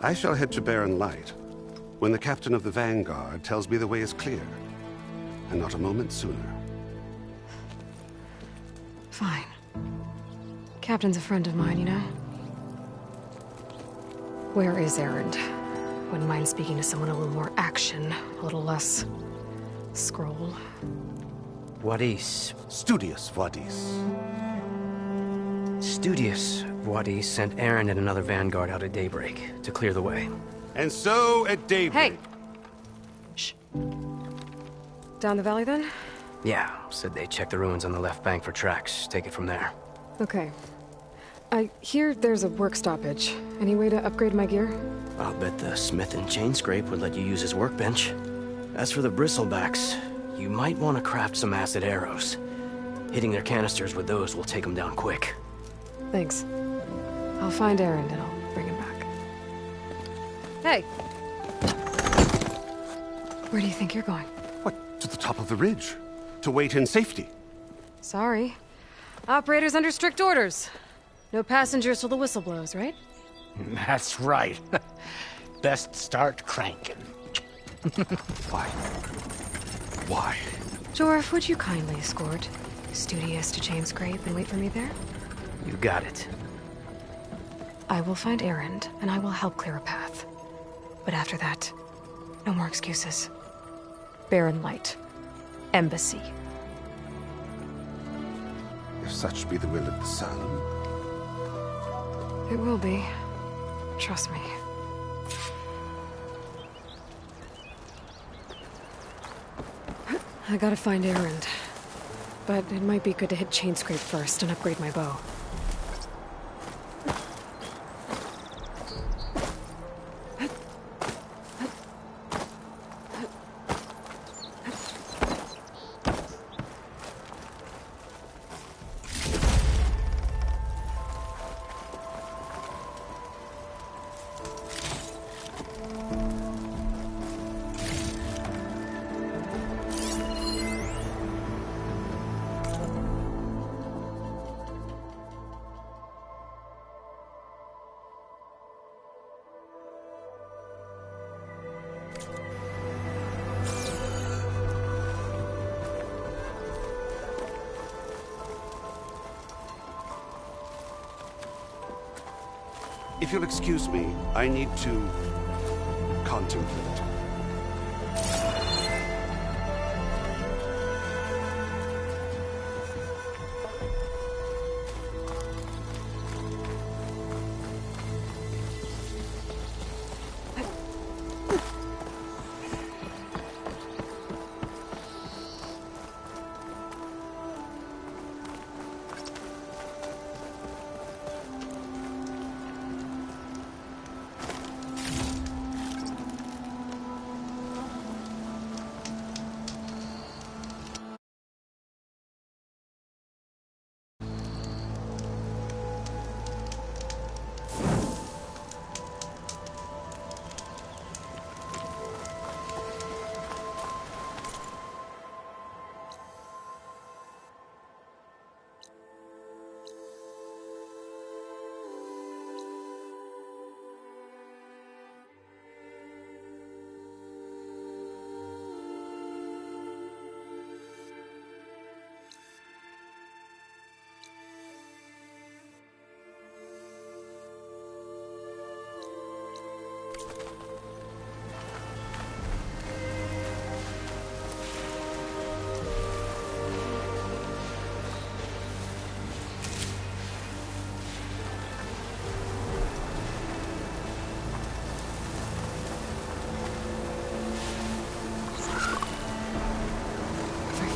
I shall head to Barren Light when the captain of the Vanguard tells me the way is clear, and not a moment sooner. Fine. Captain's a friend of mine, you know? Where is Erend? Wouldn't mind speaking to someone a little more action, a little less... scroll. Wadis. Studious Wadis. Studious Wadis sent Aaron and another Vanguard out at daybreak to clear the way. And so at daybreak... Hey! Shh. Down the valley, then? Yeah, said they check the ruins on the left bank for tracks. Take it from there. Okay. I hear there's a work stoppage. Any way to upgrade my gear? I'll bet the smith and chain scrape would let you use his workbench. As for the bristlebacks, you might want to craft some acid arrows. Hitting their canisters with those will take them down quick. Thanks. I'll find Erend and I'll bring him back. Hey! Where do you think you're going? What, to the top of the ridge? To wait in safety? Sorry. Operator's under strict orders. No passengers till the whistle blows, right? That's right. Best start cranking. Why? Why? Jorf, would you kindly escort Studious to Chain Scrape and wait for me there? You got it. I will find Erend, and I will help clear a path. But after that, no more excuses. Barren Light. Embassy. If such be the will of the sun. It will be. Trust me. I gotta find Erend. But it might be good to hit Chain Scrape first and upgrade my bow. If you'll excuse me, I need to contemplate.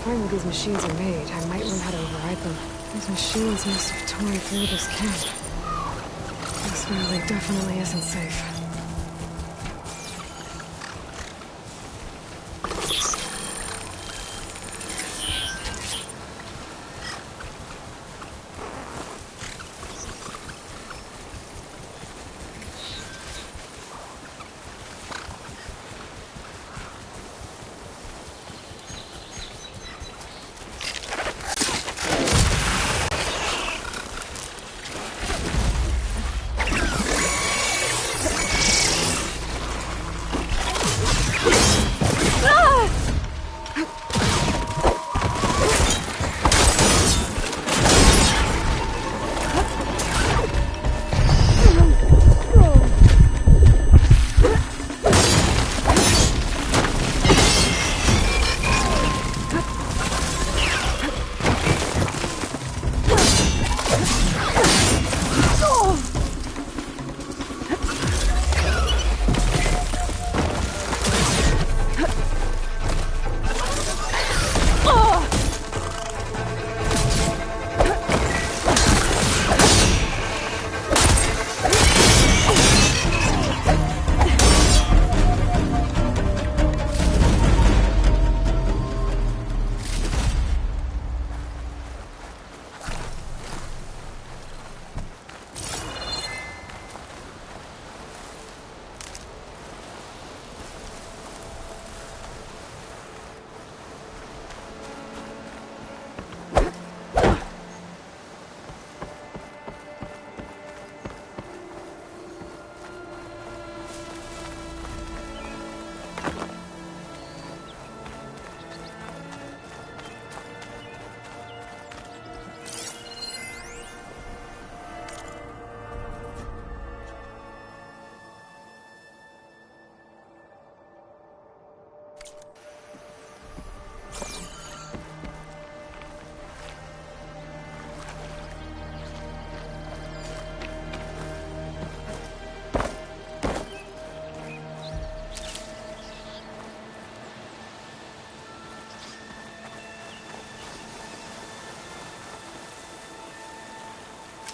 find where these machines are made, I might learn how to override them. These machines must have torn through this camp. This valley definitely isn't safe.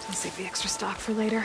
I'll save the extra stock for later.